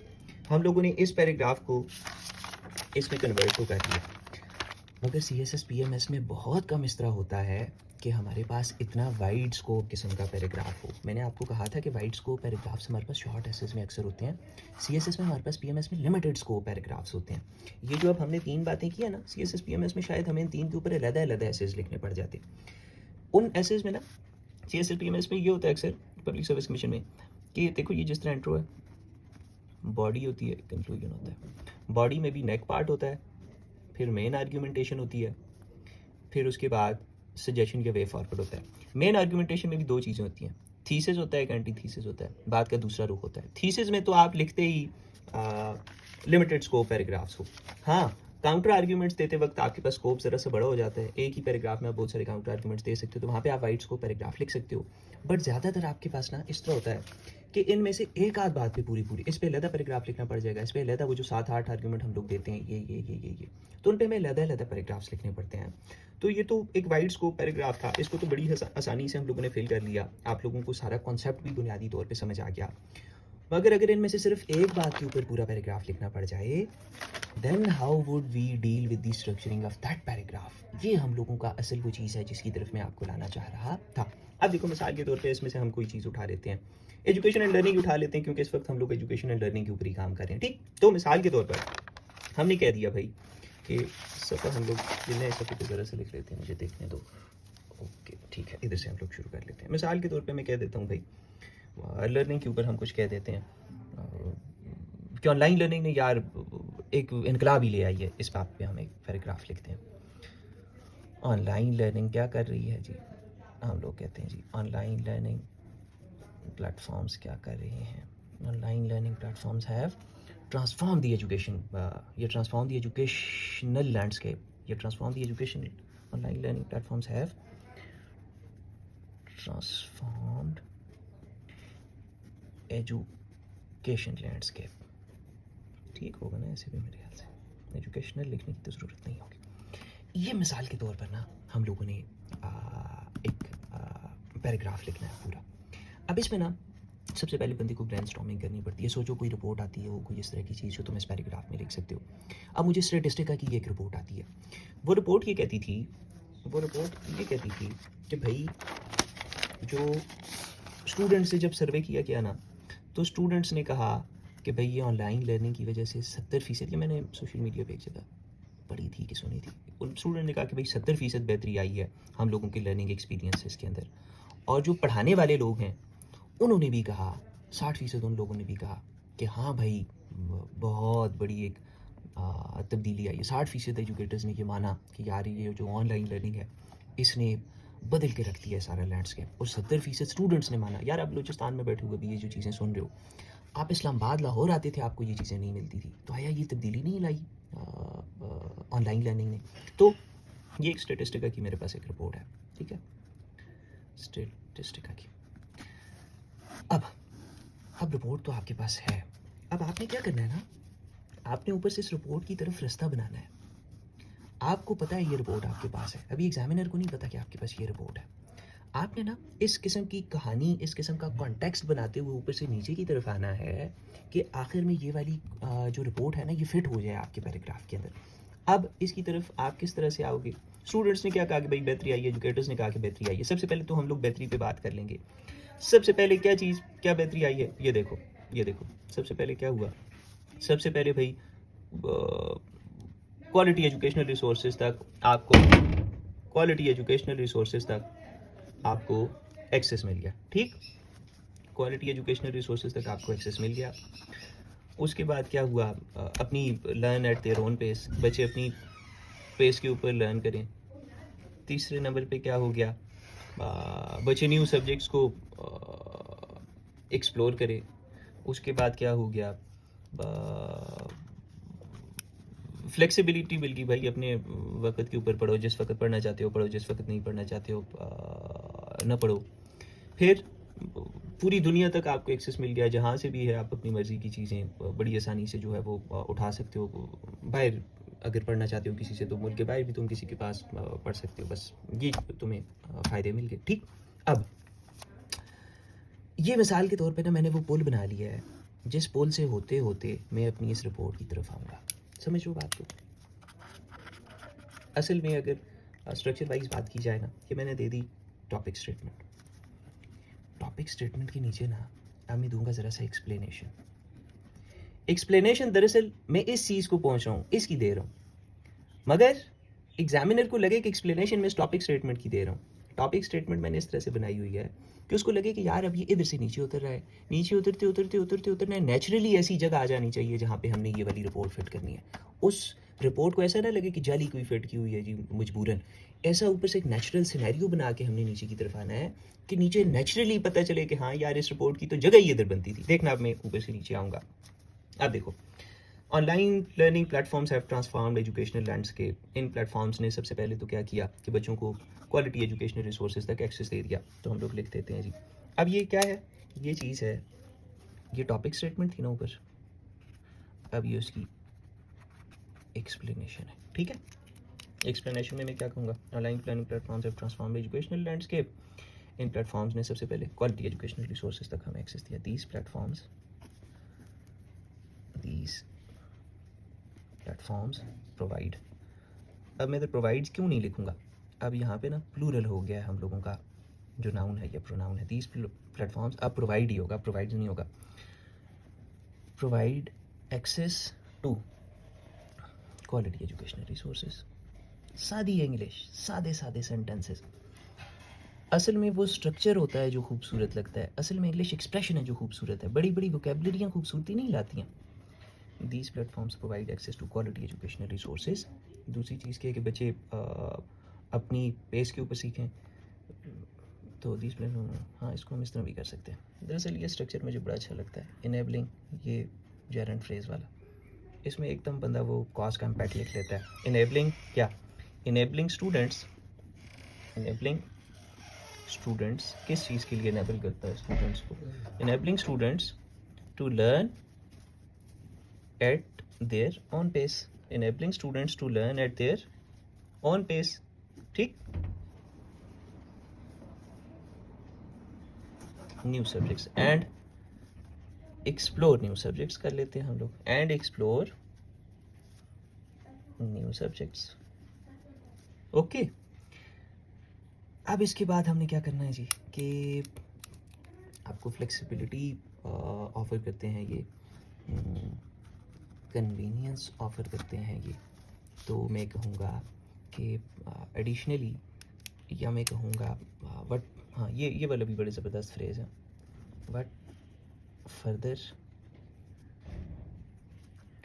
हम लोगों ने इस पैराग्राफ को इसमें कन्वर्ट तो कर दिया। मगर CSS PMS में बहुत कम इस तरह होता है कि हमारे पास इतना वाइड स्कोप किस्म का पैराग्राफ हो। मैंने आपको कहा था कि वाइड स्कोप पैराग्राफ्स हमारे पास शॉर्ट एसेस में अक्सर होते हैं, CSS में हमारे पास PMS में लिमिटेड स्कोप पैराग्राफ्स होते हैं। ये जो अब हमने 3 बातें की है ना, CSS PMS में शायद हमें इन 3 के ऊपर अलग-अलग एसेस लिखने पड़ जाते। उन एसेस में ना CSS PMS में ये होता है अक्सर पब्लिक सर्विस कमीशन में कि देखो ये जिस तरह इंट्रो है, बॉडी होती है, कंक्लूजन होता है, बॉडी में भी नेक पार्ट होता है, फिर मेन आर्ग्यूमेंटेशन होती है, फिर उसके बाद सजेशन या वे फॉरवर्ड होता है। मेन आर्ग्यूमेंटेशन में भी 2 चीज़ें होती हैं, थीसिस होता है, एक एंटी थीसिस होता है, बात का दूसरा रुख होता है। थीसिस में तो आप लिखते ही लिमिटेड स्कोप पैराग्राफ्स हो। हाँ, काउंटर आर्ग्यूमेंट्स देते वक्त आपके पास स्कोप ज़रा सा बड़ा हो जाता है, एक ही पैराग्राफ में आप बहुत सारे काउंटर आर्ग्यूमेंट्स दे सकते हो, तो वहाँ पे आप वाइड स्कोप पैराग्राफ लिख सकते हो। बट ज़्यादातर आपके पास ना इस तरह होता है कि इनमें से एक आध बात पे पूरी इस पे अलग पैराग्राफ लिखना पड़ जाएगा, इस पे अलग वो जो 7-8 आर्ग्यूमेंट हम लोग देते हैं ये तो उन पे हमें अलग पैराग्राफ्स लिखने पड़ते हैं। तो ये तो एक वाइड स्कोप पैराग्राफ था, इसको तो बड़ी आसानी से हम लोगों ने फिल कर लिया, आप लोगों को सारा कॉन्सेप्ट भी बुनियादी तौर पे समझ आ गया। मगर अगर इनमें से सिर्फ एक बात के ऊपर पूरा पैराग्राफ लिखना पड़ जाए, then how would we deal with the structuring of that paragraph. ये हम लोगों का असल वो चीज़ है जिसकी तरफ मैं आपको लाना चाह रहा था। अब देखो मिसाल के तौर पे इसमें से हम कोई चीज़ उठा लेते हैं, एजुकेशन एंड लर्निंग उठा लेते हैं, क्योंकि इस वक्त हम लोग एजुकेशन एंड लर्निंग के ऊपर ही काम कर रहे हैं, ठीक। तो मिसाल के तौर पर हमने कह दिया भाई कि सफ़र हम लोग जिन्हें सफ़र की ज़रा से लिख लेते हैं, मुझे देखने दो। ओके ठीक है, इधर से हम लोग शुरू कर लेते हैं। मिसाल के तौर पे मैं कह देता हूँ भाई लर्निंग के ऊपर हम कुछ कह देते हैं कि ऑनलाइन लर्निंग ने यार एक इनकलाब ही ले आई है, इस बात पे हम एक पैराग्राफ लिखते हैं। ऑनलाइन लर्निंग क्या कर रही है जी, हम लोग कहते हैं जी ऑनलाइन लर्निंग प्लेटफॉर्म्स क्या कर रहे हैं। Online learning platforms have transform the education, ये ट्रांसफॉर्म द एजुकेशनल लैंडस्केप, ये transform the education, online learning platforms have transformed education landscape. ठीक होगा ना, ऐसे भी मेरे ख्याल से एजुकेशनल लिखने की तो ज़रूरत नहीं होगी। ये मिसाल के तौर पर ना हम लोगों ने एक पैराग्राफ लिखना है पूरा। अब इसमें ना सबसे पहले बंदे को ब्रेनस्टॉर्मिंग करनी पड़ती है। सोचो कोई रिपोर्ट आती है, वो कोई इस तरह की चीज़ जो तुम इस पैराग्राफ में लिख सकते हो। अब मुझे स्टैटिस्टिका की एक रिपोर्ट आती है, वो रिपोर्ट ये कहती थी कि भाई जो स्टूडेंट से जब सर्वे किया गया ना, तो स्टूडेंट्स ने कहा कि भाई ये ऑनलाइन लर्निंग की वजह से 70%, ये मैंने सोशल मीडिया पे एक जगह पढ़ी थी कि सुनी थी, उन स्टूडेंट ने कहा कि भाई 70% बेहतरी आई है हम लोगों के लर्निंग एक्सपीरियंसेस के अंदर। और जो पढ़ाने वाले लोग हैं उन्होंने भी कहा, 60% उन लोगों ने भी कहा कि हाँ भाई बहुत बड़ी एक तब्दीली आई है। 60% एजुकेटर्स ने ये माना कि यार ये जो ऑनलाइन लर्निंग है इसने बदल के रख दिया है सारा लैंडस्केप, और 70% स्टूडेंट्स ने माना। यार आप बलूचिस्तान में बैठे हुए भी ये जो चीज़ें सुन रहे हो, आप इस्लामाबाद लाहौर आते थे, आपको ये चीज़ें नहीं मिलती थी, तो आया ये तब्दीली नहीं लाई ऑनलाइन लर्निंग ने? तो ये एक स्टेटिस्टिका की मेरे पास एक रिपोर्ट है, ठीक है, स्टेटिस्टिका की। अब रिपोर्ट तो आपके पास है, अब आपने क्या करना है ना, आपने ऊपर से इस रिपोर्ट की तरफ रास्ता बनाना है। आपको पता है ये रिपोर्ट आपके पास है, अभी एग्जामिनर को नहीं पता कि आपके पास ये रिपोर्ट है। आपने ना इस किस्म की कहानी, इस किस्म का कॉन्टेक्स्ट बनाते हुए ऊपर से नीचे की तरफ आना है कि आखिर में ये वाली जो रिपोर्ट है ना ये फिट हो जाए आपके पैराग्राफ के अंदर। अब इसकी तरफ आप किस तरह से आओगे? स्टूडेंट्स ने क्या कहा कि भाई बेहतरी आई है, एजुकेटर्स ने कहा कि बेहतरी आई है। सबसे पहले तो हम लोग बेहतरी पे बात कर लेंगे। सबसे पहले क्या बेहतरी आई है, ये देखो सबसे पहले क्या हुआ। सबसे पहले भाई क्वालिटी एजुकेशनल रिसोर्सेज तक आपको एक्सेस मिल गया। ठीक, क्वालिटी एजुकेशनल रिसोर्सेज तक आपको एक्सेस मिल गया। उसके बाद क्या हुआ, अपनी learn at their own pace, बच्चे अपनी पेस के ऊपर लर्न करें। तीसरे नंबर पे क्या हो गया, बच्चे न्यू सब्जेक्ट्स को एक्सप्लोर करें। उसके बाद क्या हो गया, फ्लेक्सिबिलिटी मिल गई, भाई अपने वक्त के ऊपर पढ़ो, जिस वक्त पढ़ना चाहते हो पढ़ो, जिस वक्त नहीं पढ़ना चाहते हो ना पढ़ो। फिर पूरी दुनिया तक आपको एक्सेस मिल गया, जहाँ से भी है आप अपनी मर्ज़ी की चीज़ें बड़ी आसानी से जो है वो उठा सकते हो। बाहर अगर पढ़ना चाहते हो किसी से, तो मुल्क के बाहर भी तुम किसी के पास पढ़ सकते हो। बस ये तुम्हें फ़ायदे मिल गए। ठीक, अब ये मिसाल के तौर पे ना मैंने वो पुल बना लिया है, जिस पुल से होते होते मैं अपनी इस रिपोर्ट की तरफ आऊँगा। समझ लो बात को। असल में अगर स्ट्रक्चर वाइज बात की जाए ना, कि मैंने दे दी टॉपिक स्टेटमेंट के नीचे ना अब मैं दूंगा ज़रा सा एक्सप्लेनेशन। दरअसल मैं इस चीज़ को पहुंच रहा हूँ, इसकी दे रहा हूँ, मगर एग्जामिनर को लगे कि एक्सप्लेनेशन में इस टॉपिक स्टेटमेंट की दे रहा हूँ। टॉपिक स्टेटमेंट मैंने इस तरह से बनाई हुई है कि उसको लगे कि यार अब ये इधर से नीचे उतर रहा है, नीचे उतरते नेचुरली ऐसी जगह आ जानी चाहिए जहाँ पे हमने ये वाली रिपोर्ट फिट करनी है। उस रिपोर्ट को ऐसा ना लगे कि जाली कोई फिट की हुई है जी मजबूरन, ऐसा ऊपर से एक नेचुरल सिनेरियो बना के हमने नीचे की तरफ आना है कि नीचे नेचुरली पता चले कि हाँ यार इस रिपोर्ट की तो जगह ही इधर बनती थी। देखना अब मैं ऊपर से नीचे आऊँगा। अब देखो, online learning platforms have transformed educational landscape. In platforms ने सबसे पहले तो क्या किया कि बच्चों को क्वालिटी एजुकेशनल रिसोर्सेज तक एक्सेस दे दिया। तो हम लोग लिख देते हैं जी, अब ये क्या है, ये चीज़ है, ये टॉपिक स्टेटमेंट थी ना ऊपर, अब ये उसकी एक्सप्लेनेशन है। ठीक है, एक्सप्लेनेशन में मैं क्या कहूँगा, online learning platforms have transformed educational landscape. In platforms ने सबसे पहले क्वालिटी एजुकेशनल रिसोर्सेज तक हमें एक्सेस दिया। दीज प्लेटफॉर्म्स प्रोवाइड, अब मैं तो प्रोवाइड्स क्यों नहीं लिखूंगा, अब यहाँ पे ना प्लूरल हो गया है हम लोगों का, जो नाउन है या प्रोनाउन है। दीज प्लेटफॉर्म्स, अब प्रोवाइड ही होगा, प्रोवाइड्स नहीं होगा। Provide access to quality educational resources. सादी इंग्लिश, सादे सादे सेंटेंसेस। असल में वो स्ट्रक्चर होता है जो खूबसूरत लगता है, असल में इंग्लिश एक्सप्रेशन है जो खूबसूरत है। बड़ी बड़ी वोकेबलरियाँ खूबसूरती नहीं लाती हैं। These platforms provide access to quality educational resources. दूसरी चीज़ क्या है कि बच्चे अपनी पेस के ऊपर सीखें। तो दीज प्लेटफॉर्म, हाँ इसको हम इस तरह भी कर सकते हैं। दरअसल ये स्ट्रक्चर मुझे बड़ा अच्छा लगता है, इनेबलिंग, ये जेरेंट फ्रेज वाला, इसमें एकदम बंदा वो कॉज का इम्पैक्ट लिख लेता है। इनेबलिंग क्या, इनेबलिंग स्टूडेंट्स किस चीज़ के लिए इनेबल करता है स्टूडेंट्स को, enabling students to learn at their own pace, enabling students to learn at their own pace। ठीक, new subjects and explore new subjects कर लेते हैं हम लोग, and explore new subjects. Okay, अब इसके बाद हमने क्या करना है जी कि आपको फ्लेक्सिबिलिटी ऑफर करते हैं, ये कन्वीनियंस ऑफर करते हैं ये। तो मैं कहूँगा कि एडिशनली, या मैं कहूँगा बट, हाँ ये वाला भी बड़े ज़बरदस्त फ्रेज़ है, but further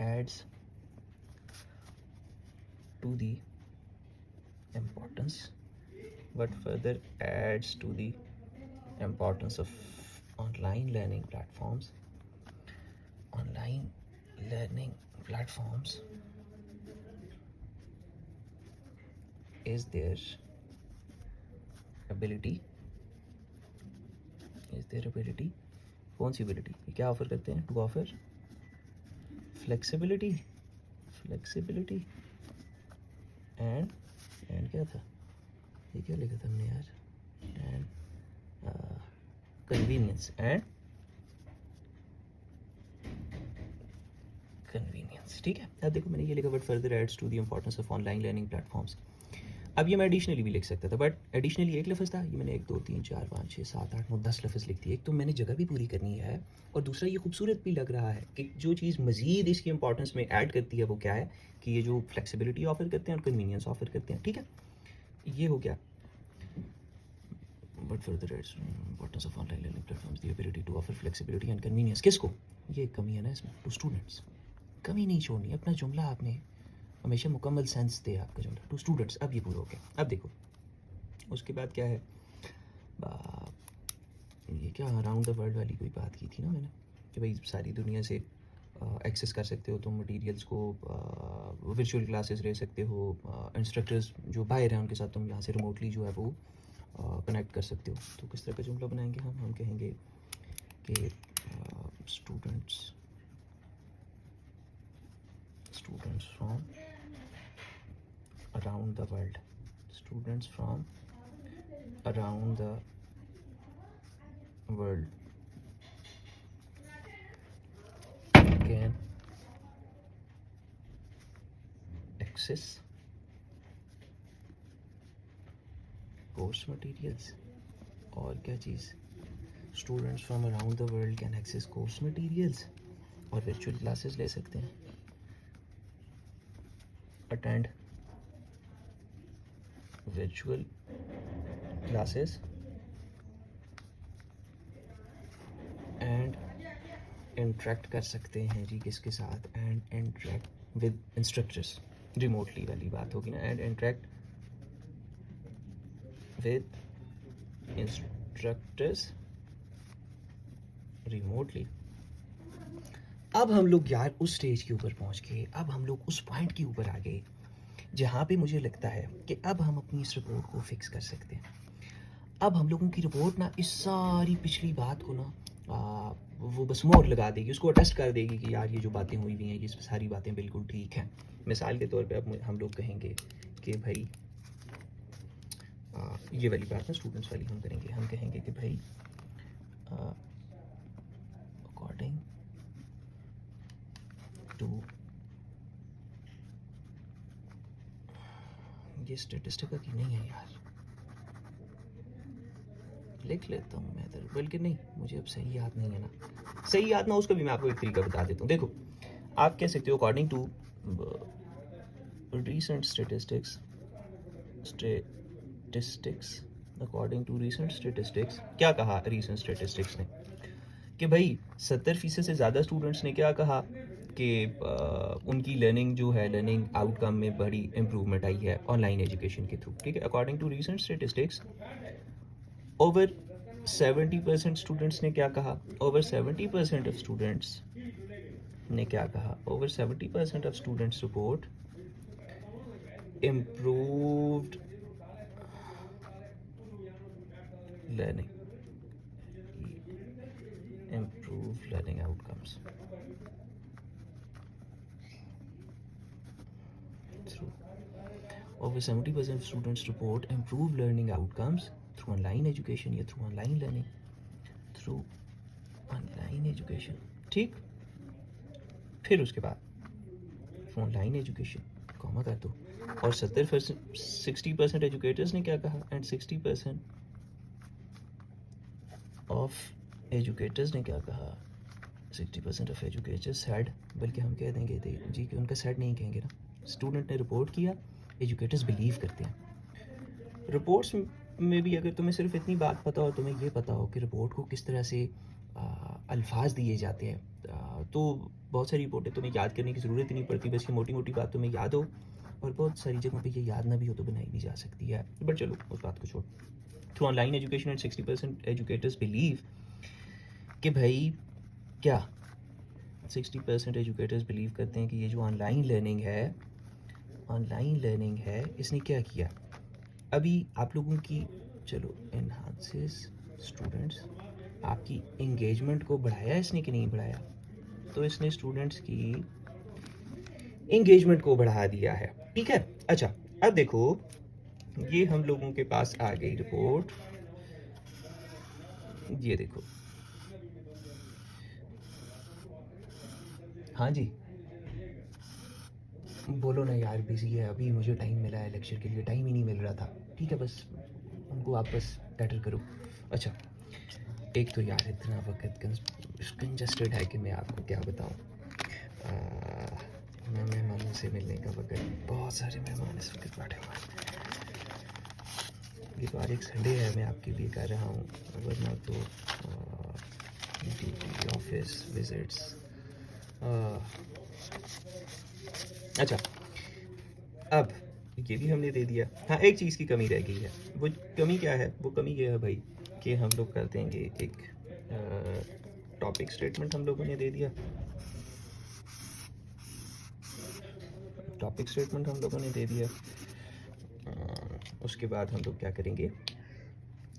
adds to the importance, what further adds to the importance of online learning platforms. Online learning platforms is their ability, कौन सी ability, ये क्या ऑफर करते हैं? टू ऑफर फ्लेक्सिबिलिटी एंड क्या था, ये क्या लिखा था हमने यार, एंड कन्वीनियंस ठीक है। अब देखो मैंने ये लिखा, but further adds to the importance of online learning platforms. अब ये मैं एडिशनली भी लिख सकता था, बट एडिशनली एक लफ्ज़ था, ये मैंने 1 2 3 4 5 6 7 8 9 10 लफ्ज़ लिख दिए। एक तो मैंने जगह भी पूरी करनी है, और दूसरा ये खूबसूरत भी लग रहा है कि जो चीज़ मज़ीद इसकी इंपॉर्टेंस में ऐड करती है वो क्या है कि ये जो फ्लेक्सिबिलिटी ऑफर करते हैं और कन्वीनियंस ऑफर करते हैं, ठीक है। ये हो गया, but further adds importance of online learning platforms the ability to offer flexibility and convenience. किसको? ये कमी है ना इसमें, टू स्टूडेंट्स। कमी नहीं छोड़नी, अपना जुमला आपने हमेशा मुकम्मल सेंस दे आपका जुमला, टू स्टूडेंट्स। अब ये पूरा हो गया। अब देखो उसके बाद क्या है, ये क्या अराउंड द वर्ल्ड वाली कोई बात की थी ना मैंने, कि भाई सारी दुनिया से एक्सेस कर सकते हो तुम मटेरियल्स को, वर्चुअल क्लासेस ले सकते हो, इंस्ट्रक्टर्स जो बाहर हैं उनके साथ तुम यहाँ से रिमोटली जो है वो कनेक्ट कर सकते हो। तो किस तरह का जुमला बनाएंगे हम कहेंगे कि students from around the world, students from around the world can access course materials। और क्या चीज़, students from around the world can access course materials और वर्चुअल क्लासेस ले सकते हैं, attend virtual classes and interact कर सकते हैं जी किसके साथ, and interact with instructors, remotely वाली बात होगी ना, and interact with instructors remotely। अब हम लोग यार उस स्टेज के ऊपर पहुंच गए, अब हम लोग उस पॉइंट के ऊपर आ गए जहाँ पे मुझे लगता है कि अब हम अपनी इस रिपोर्ट को फिक्स कर सकते हैं। अब हम लोगों की रिपोर्ट ना इस सारी पिछली बात को ना वो बस मोहर लगा देगी, उसको अटेस्ट कर देगी कि यार ये जो बातें हुई हुई हैं ये सारी बातें बिल्कुल ठीक हैं। मिसाल के तौर पे अब हम लोग कहेंगे कि भाई ये वाली बात ना स्टूडेंट्स वाली हम करेंगे, हम कहेंगे कि भाई अकॉर्डिंग टू, ये स्टेटिस्टिका की नहीं है यार, लिख लेता हूँ मैं इधर, बल्कि नहीं मुझे अब सही याद नहीं है ना, सही याद ना उसका भी मैं आपको एक तरीका बता देता हूँ। देखो आप कह सकते हो according to recent statistics, according to recent statistics, क्या कहा रीसेंट स्टेटिस्टिक्स ने कि भाई 70% से ज़्यादा स्टूडेंट्स ने क्या कहा कि उनकी लर्निंग जो है, लर्निंग आउटकम में बड़ी इम्प्रूवमेंट आई है ऑनलाइन एजुकेशन के थ्रू, ठीक है। According to recent statistics over 70% students ने क्या कहा, ओवर 70% ऑफ स्टूडेंट्स ने क्या कहा, over 70% of students report improved learning, improve learning outcomes through, over 70% of students report improve learning outcomes through online education या through online learning, through online education, ठीक। फिर उसके बाद ऑनलाइन एजुकेशन कॉमा कर दो, और 60% एजुकेटर्स ने क्या कहा, एंड 60% ऑफ एजुकेटर्स ने क्या कहा, 60% ऑफ एजुकेटर्स सेड, बल्कि हम कह देंगे जी कि उनका सेड नहीं कहेंगे ना, स्टूडेंट ने रिपोर्ट किया, एजुकेटर्स बिलीव करते हैं। रिपोर्ट्स में भी अगर तुम्हें सिर्फ इतनी बात पता हो, तुम्हें ये पता हो कि रिपोर्ट को किस तरह से अल्फाज दिए जाते हैं, तो बहुत सारी रिपोर्टें तुम्हें याद करने की ज़रूरत ही नहीं पड़ती, बस ये मोटी मोटी बात तुम्हें याद हो और बहुत सारी जगहों पे ये याद ना भी हो तो बनाई भी जा सकती है, बट चलो उस बात को छोड़। Through online education and 60% educators believe कि भाई क्या 60% एजुकेटर्स बिलीव करते हैं कि ये जो ऑनलाइन लर्निंग है इसने क्या किया अभी आप लोगों की, चलो एनहांसेस स्टूडेंट्स, आपकी इंगेजमेंट को बढ़ाया इसने कि नहीं बढ़ाया? तो इसने स्टूडेंट्स की इंगेजमेंट को बढ़ा दिया है, ठीक है। अच्छा, अब देखो ये हम लोगों के पास आ गई रिपोर्ट, ये देखो। हाँ जी, बोलो ना यार, बिजी है अभी, मुझे टाइम मिला है लेक्चर के लिए, टाइम ही नहीं मिल रहा था। ठीक है, बस उनको आप बस कैटर करो। अच्छा, एक तो यार इतना वक्त कंजस्टेड है कि मैं आपको क्या बताऊं। मेहमानों से मिलने का वक्त, बहुत सारे मेहमान इस वक्त बैठे हुए हैं। ये तो आज एक संडे है, मैं आपके लिए कर रहा हूँ, वरना तो ड्यूटी, ऑफिस विजिट्स। अच्छा, अब ये भी हमने दे दिया। हाँ, एक चीज़ की कमी रह गई है। वो कमी क्या है? वो कमी ये है भाई कि हम लोग कर देंगे एक टॉपिक स्टेटमेंट हम लोगों ने दे दिया। टॉपिक स्टेटमेंट हम लोगों ने दे दिया। उसके बाद हम लोग क्या करेंगे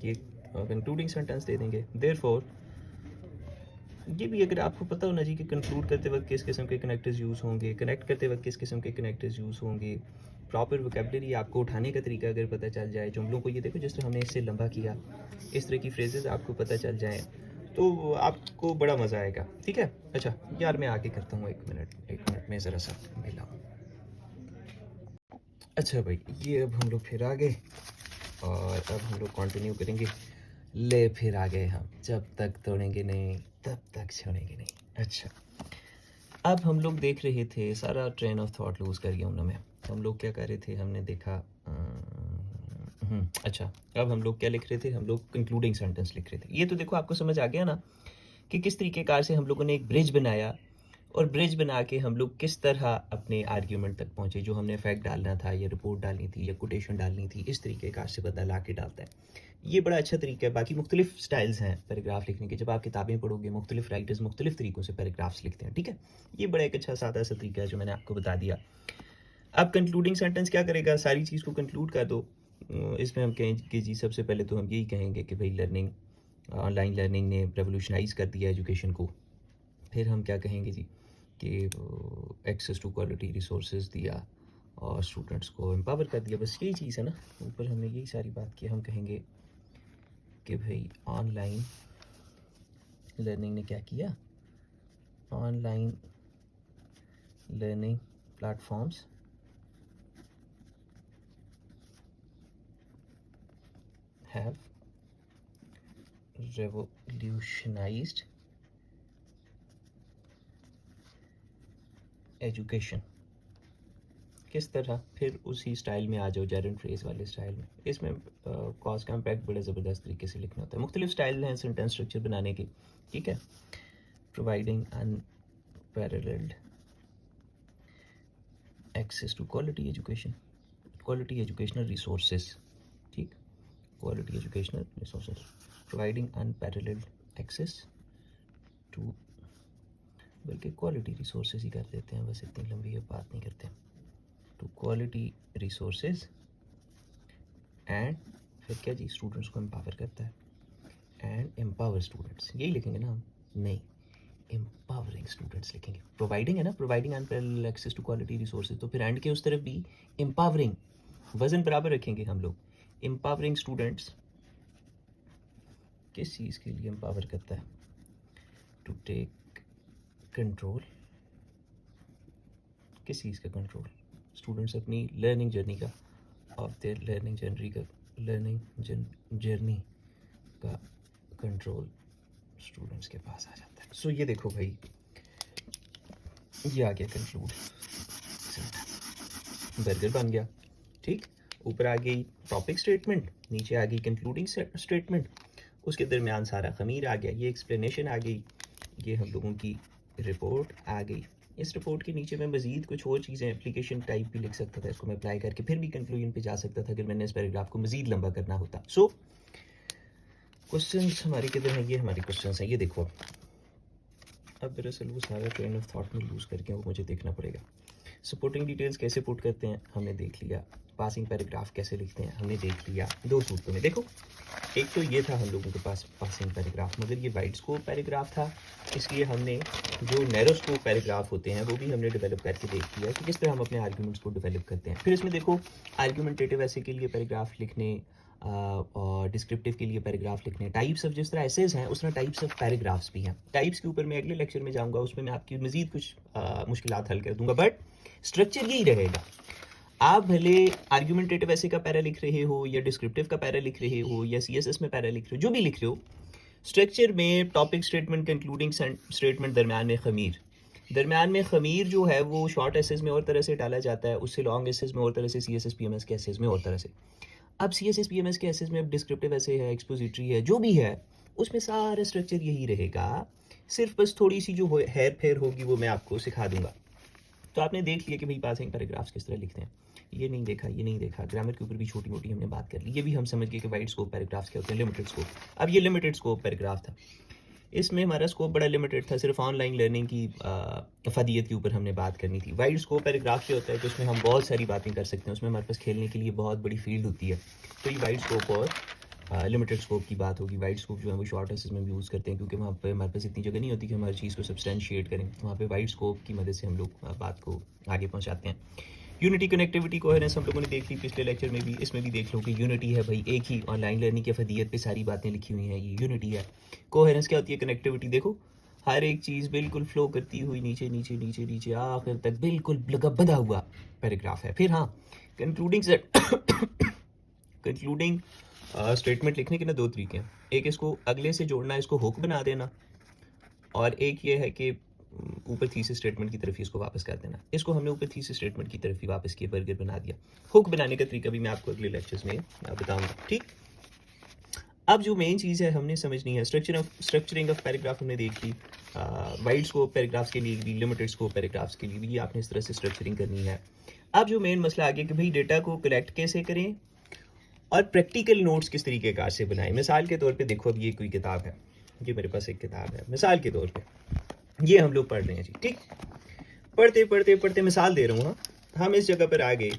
कि कंक्लूडिंग सेंटेंस दे देंगे। देयरफॉर ये भी अगर आपको पता हो ना जी कि कंक्लूड करते वक्त किस किस्म के कनेक्टर्स यूज़ होंगे, कनेक्ट करते वक्त किस किस्म के कनेक्टर्स यूज़ होंगे, प्रॉपर वोकेबलरी आपको उठाने का तरीका अगर पता चल जाए, जुमलों को ये देखो जिस तरह हमने इससे लंबा किया, इस तरह की फ्रेजेस आपको पता चल जाएँ तो आपको बड़ा मज़ा आएगा, ठीक है। अच्छा यार, मैं आगे करता हूँ, एक मिनट में ज़रा सा मिला हूँ। अच्छा भाई, ये अब हम लोग फिर आ गए और अब हम लोग कंटिन्यू करेंगे। ले फिर आ गए हम, जब तक तोड़ेंगे नहीं तब तक छोड़ेंगे नहीं। अच्छा, अब हम लोग देख रहे थे, सारा ट्रेन ऑफ थॉट लूज़ कर गया हूँ ना मैं। हम लोग क्या कर रहे थे, हमने देखा अच्छा, अब हम लोग क्या लिख रहे थे, हम लोग कंक्लूडिंग सेंटेंस लिख रहे थे। ये तो देखो आपको समझ आ गया ना कि किस तरीके कार से हम लोगों ने एक ब्रिज बनाया और ब्रिज बना के हम लोग किस तरह अपने आर्ग्यूमेंट तक पहुँचे, जो हमने फैक्ट डालना था या रिपोर्ट डालनी थी या कोटेशन डालनी थी, इस तरीके कार से बंदा ला के डालता है। ये बड़ा अच्छा तरीका है। बाकी मुख्तलिफ स्टाइल्स हैं पैराग्राफ लिखने के, जब आप किताबें पढ़ोगे मुख्तलिफ राइटर्स मुख्तलिफ तरीक़ों से पैराग्राफ्स लिखते हैं, ठीक है। ये बड़ा एक अच्छा सादा सा तरीका है जो मैंने आपको बता दिया। अब कंक्लूडिंग सेंटेंस क्या करेगा, सारी चीज़ को कंक्लूड कर दो। इसमें हम कहें कि जी सबसे पहले तो हम यही कहेंगे कि भाई ऑनलाइन लर्निंग ने रेवोल्यूशनाइज़ कर दिया एजुकेशन को। फिर हम क्या कहेंगे जी कि एक्सेस टू क्वालिटी रिसोर्सेज दिया और स्टूडेंट्स को एम्पावर कर दिया, बस यही चीज़ है ना। ऊपर हमने यही सारी बात की। हम कहेंगे कि भाई ऑनलाइन लर्निंग ने क्या किया, online learning platforms have revolutionised education. किस तरह, फिर उसी स्टाइल में आ जाओ, जेरंड फ्रेज वाले स्टाइल में। इसमें कॉज का इम्पैक्ट बड़े ज़बरदस्त तरीके से लिखना होता है। मुख्तलिफ स्टाइल हैं सेंटेंस स्ट्रक्चर बनाने के, ठीक है। Providing unparalleled access to quality education, quality educational resources, ठीक, quality educational resources, providing unparalleled access to, बल्कि क्वालिटी रिसोर्सेज ही कर देते हैं, बस इतनी लंबी अब बात नहीं करते। टू क्वालिटी रिसोर्सेज एंड फिर क्या जी, स्टूडेंट्स को एम्पावर करता है, एंड एम्पावर स्टूडेंट्स, यही लिखेंगे ना हम? नहीं, एम्पावरिंग स्टूडेंट्स लिखेंगे। प्रोवाइडिंग है ना, providing unparalleled access to quality resources, तो फिर एंड के उस तरफ भी एम्पावरिंग, वजन बराबर रखेंगे हम लोग। एम्पावरिंग स्टूडेंट्स किस चीज़ के लिए एम्पावर करता है? टू टेक कंट्रोल, किस चीज़ का कंट्रोल? स्टूडेंट्स अपनी लर्निंग जर्नी का, ऑफ देयर लर्निंग जर्नी का कंट्रोल स्टूडेंट्स के पास आ जाता है। सो ये देखो भाई, ये आ गया कंक्लूड, बर्गर बन गया, ठीक। ऊपर आ गई टॉपिक स्टेटमेंट, नीचे आ गई कंक्लूडिंग स्टेटमेंट, उसके दरमियान सारा खमीर आ गया, ये एक्सप्लेनेशन आ गई, ये हम लोगों की रिपोर्ट आ गई। इस रिपोर्ट के नीचे मैं मज़ीद कुछ और चीज़ें एप्लीकेशन टाइप भी लिख सकता था, इसको मैं अप्लाई करके फिर भी कंक्लूजन पे जा सकता था अगर मैंने इस पैराग्राफ को मज़ीद लंबा करना होता। सो क्वेश्चंस हमारे किधर हैं, ये हमारे क्वेश्चंस हैं, ये देखो। अब दरअसल वो सारा ट्रेन ऑफ थॉट में लूज़ करके वो मुझे देखना पड़ेगा। सपोर्टिंग डिटेल्स कैसे पुट करते हैं हमने देख लिया, पासिंग पैराग्राफ कैसे लिखते हैं हमने देख लिया। दो सूत्रों में देखो, एक तो ये था हम लोगों के पास पासिंग पैराग्राफ, मगर ये वाइड स्कोप पैराग्राफ था, इसलिए हमने जो नैरो स्कोप पैराग्राफ होते हैं वो भी हमने डेवलप करके देख लिया कि किस तरह हम अपने आर्ग्यूमेंट्स को डेवलप करते हैं। फिर इसमें देखो, आर्ग्यूमेंटेटिव ऐसे के लिए पैराग्राफ लिखने और डिस्क्रिप्टिव के लिए पैराग्राफ लिखने, टाइप्स ऑफ जिस तरह एसेज हैं उस तरह टाइप्स ऑफ पैराग्राफ्स भी हैं। टाइप्स के ऊपर मैं अगले लेक्चर में जाऊंगा, उसमें मैं आपकी मज़ीद कुछ मुश्किलात हल कर दूंगा, बट स्ट्रक्चर यही रहेगा। आप भले आर्ग्यूमेंटेटिव ऐसे का पैरा लिख रहे हो या डिस्क्रिप्टिव का पैरा लिख रहे हो या सीएसएस में पैरा लिख रहे हो, जो भी लिख रहे हो, स्ट्रक्चर में टॉपिक स्टेटमेंट, कंक्लूडिंग स्टेटमेंट, दरम्यान में खमीर जो है वो शॉर्ट एसेज में और तरह से डाला जाता है, उससे लॉन्ग एसेज में और तरह से, सीएसएस पीएमएस के एसेज में और तरह से। अब सीएसएस पीएमएस के एसेज में अब डिस्क्रिप्टिव ऐसे है, एक्सपोजिटरी है, जो भी है उसमें सारा स्ट्रक्चर यही रहेगा, सिर्फ बस थोड़ी सी जो हेर फेर होगी वो मैं आपको सिखा दूंगा। तो आपने देख लिया कि भाई पासिंग पैराग्राफ्स किस तरह लिखते हैं, ये नहीं देखा, ग्रामर के ऊपर भी छोटी मोटी हमने बात कर ली, ये भी हम समझ गए कि वाइड स्कोप पैराग्राफ्स क्या होते हैं, लिमिटेड स्कोप। अब ये लिमिटेड स्कोप पैराग्राफ था, इसमें हमारा स्कोप बड़ा लिमिटेड था, सिर्फ ऑनलाइन लर्निंग की अफादियत के ऊपर हमने बात करनी थी। वाइड स्कोप पैराग्राफ क्या होता है, तो उसमें हम बहुत सारी बातें कर सकते हैं, उसमें हमारे पास खेलने के लिए बहुत बड़ी फील्ड होती है। तो ये वाइड स्कोप और लिमिटेड स्कोप की बात होगी। वाइड स्कोप जो है वो शॉर्ट एसेज में यूज़ करते हैं, क्योंकि वहाँ पे हमारे पास इतनी जगह नहीं होती कि हम हर चीज़ को सब्सटेंशिएट करें, वहाँ पे वाइड स्कोप की मदद से हम लोग बात को आगे पहुँचाते हैं। यूनिटी, कनेक्टिविटी, कोहेरेंस हम लोगों ने देख ली पिछले लेक्चर में भी, इसमें भी देख लो कि यूनिटी है भाई, एक ही ऑनलाइन लर्निंग की अफदियत पे सारी बातें लिखी हुई हैं, ये यूनिटी है। कोहेरेंस क्या होती है, कनेक्टिविटी, देखो हर एक चीज़ बिल्कुल फ्लो करती हुई नीचे नीचे नीचे नीचे आखिर तक बिल्कुल बंधा हुआ पैराग्राफ है। फिर हाँ, कंक्लूडिंग कंक्लूडिंग स्टेटमेंट लिखने के ना दो तरीके हैं, एक इसको अगले से जोड़ना, इसको हुक बना देना, और एक ये है कि ऊपर थीसिस स्टेटमेंट की तरफ ही इसको वापस कर देना। इसको हमने ऊपर थीसिस स्टेटमेंट की तरफ ही वापस किया, बर्गर बना दिया। हुक बनाने का तरीका भी मैं आपको अगले लेक्चर्स में बताऊंगा, ठीक। अब जो मेन चीज़ है हमने समझनी है, स्ट्रक्चरिंग ऑफ पैराग्राफ हमने देख ली, वाइड स्कोप पैराग्राफ्स के लिए भी, लिमिटेड स्कोप पैराग्राफ्स के लिए भी आपने इस तरह से स्ट्रक्चरिंग करनी है। अब जो मेन मसला आ गया कि भाई डेटा को कलेक्ट कैसे करें और प्रैक्टिकल नोट्स किस तरीके कार से बनाएं। मिसाल के तौर पे देखो, अब ये कोई किताब है, ये मेरे पास एक किताब है, मिसाल के तौर पे ये हम लोग पढ़ रहे हैं जी, ठीक। पढ़ते मिसाल दे रहा हूँ, हाँ, हम इस जगह पर आ गए,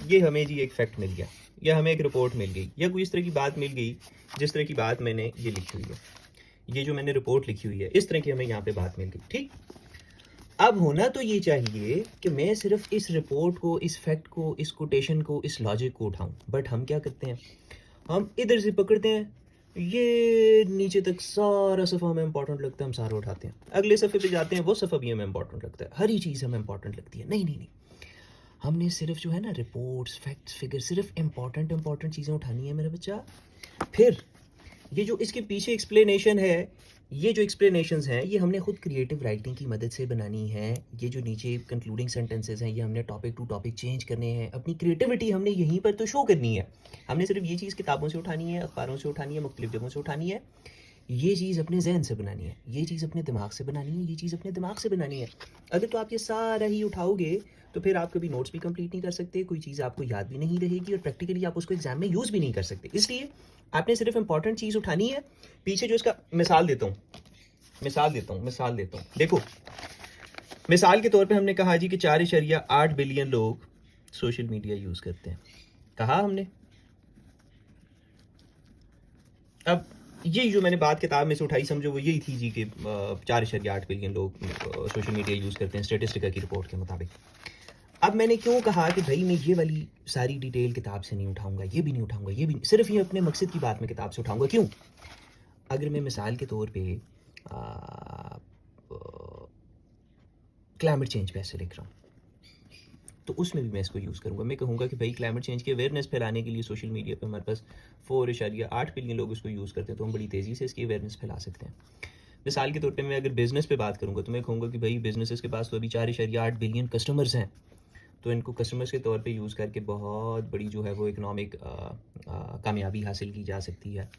ये हमें जी एक फैक्ट मिल गया, या हमें एक रिपोर्ट मिल गई, या कोई इस तरह की बात मिल गई जिस तरह की बात मैंने ये लिखी हुई है, ये जो मैंने रिपोर्ट लिखी हुई है, इस तरह की हमें यहाँ पे बात मिल गई, ठीक। अब होना तो ये चाहिए कि मैं सिर्फ इस रिपोर्ट को, इस फैक्ट को, इस कोटेशन को, इस लॉजिक को उठाऊं, बट हम क्या करते हैं, हम इधर से पकड़ते हैं, ये नीचे तक सारा सफ़ा हमें इंपॉर्टेंट लगता है, हम सारा उठाते हैं, अगले सफ़े पे जाते हैं, वो सफ़ा भी हमें इंपॉर्टेंट लगता है, हर ही चीज़ हमें इंपॉर्टेंट लगती है। नहीं, हमने सिर्फ जो है ना रिपोर्ट्स, फैक्ट्स, फिगर, सिर्फ इंपॉर्टेंट चीज़ें उठानी है मेरा बच्चा। फिर ये जो इसके पीछे एक्सप्लेनेशन है, ये जो एक्सप्लेनेशंस हैं, ये हमने खुद क्रिएटिव राइटिंग की मदद से बनानी है। ये जो नीचे कंक्लूडिंग सेंटेंसेस हैं, ये हमने टॉपिक टू टॉपिक चेंज करने हैं, अपनी क्रिएटिविटी हमने यहीं पर तो शो करनी है। हमने सिर्फ ये चीज़ किताबों से उठानी है, अखबारों से उठानी है, मुख्तलिफ जगहों से उठानी है, ये चीज़ अपने जहन से बनानी है, ये चीज़ अपने दिमाग से बनानी है, ये चीज़ अपने दिमाग से बनानी है। अगर तो आप ये सारा ही उठाओगे तो फिर आप कभी नोट्स भी कंप्लीट नहीं कर सकते, कोई चीज़ आपको याद भी नहीं रहेगी, और प्रैक्टिकली आप उसको एग्जाम में यूज़ भी नहीं कर सकते। इसलिए आपने सिर्फ इंपॉर्टेंट चीज़ उठानी है। पीछे जो इसका मिसाल देता हूँ, देखो, मिसाल के तौर पे हमने कहा जी कि 4.8 बिलियन लोग सोशल मीडिया यूज़ करते हैं, कहा हमने। अब ये जो मैंने बात किताब में से उठाई, समझो वो यही थी जी कि 4.8 बिलियन लोग सोशल मीडिया यूज़ करते हैं स्टेटिस्टिका की रिपोर्ट के मुताबिक। अब मैंने क्यों कहा कि भाई मैं ये वाली सारी डिटेल किताब से नहीं उठाऊंगा, ये भी नहीं उठाऊंगा, ये भी, सिर्फ ये अपने मकसद की बात में किताब से उठाऊंगा। क्यों? अगर मैं मिसाल के तौर पे क्लाइमेट चेंज पे ऐसे लिख रहा हूँ, तो उसमें भी मैं इसको यूज़ करूँगा। मैं कहूँगा कि भाई क्लाइमेट चेंज की अवेयरनेस फैलाने के लिए सोशल मीडिया पे हमारे पास 4.8 बिलियन लोग इसको यूज़ करते हैं, तो हम बड़ी तेज़ी से इसकी अवेयरनेस फैला सकते हैं। मिसाल के तौर पे मैं अगर बिज़नेस पे बात करूँगा, तो मैं कहूँगा कि भाई बिज़नेसेस के पास तो अभी 4.8 बिलियन कस्टमर्स हैं, तो इनको कस्टमर्स के तौर पे यूज़ करके बहुत बड़ी जो है वो इकनॉमिक कामयाबी हासिल की जा सकती है।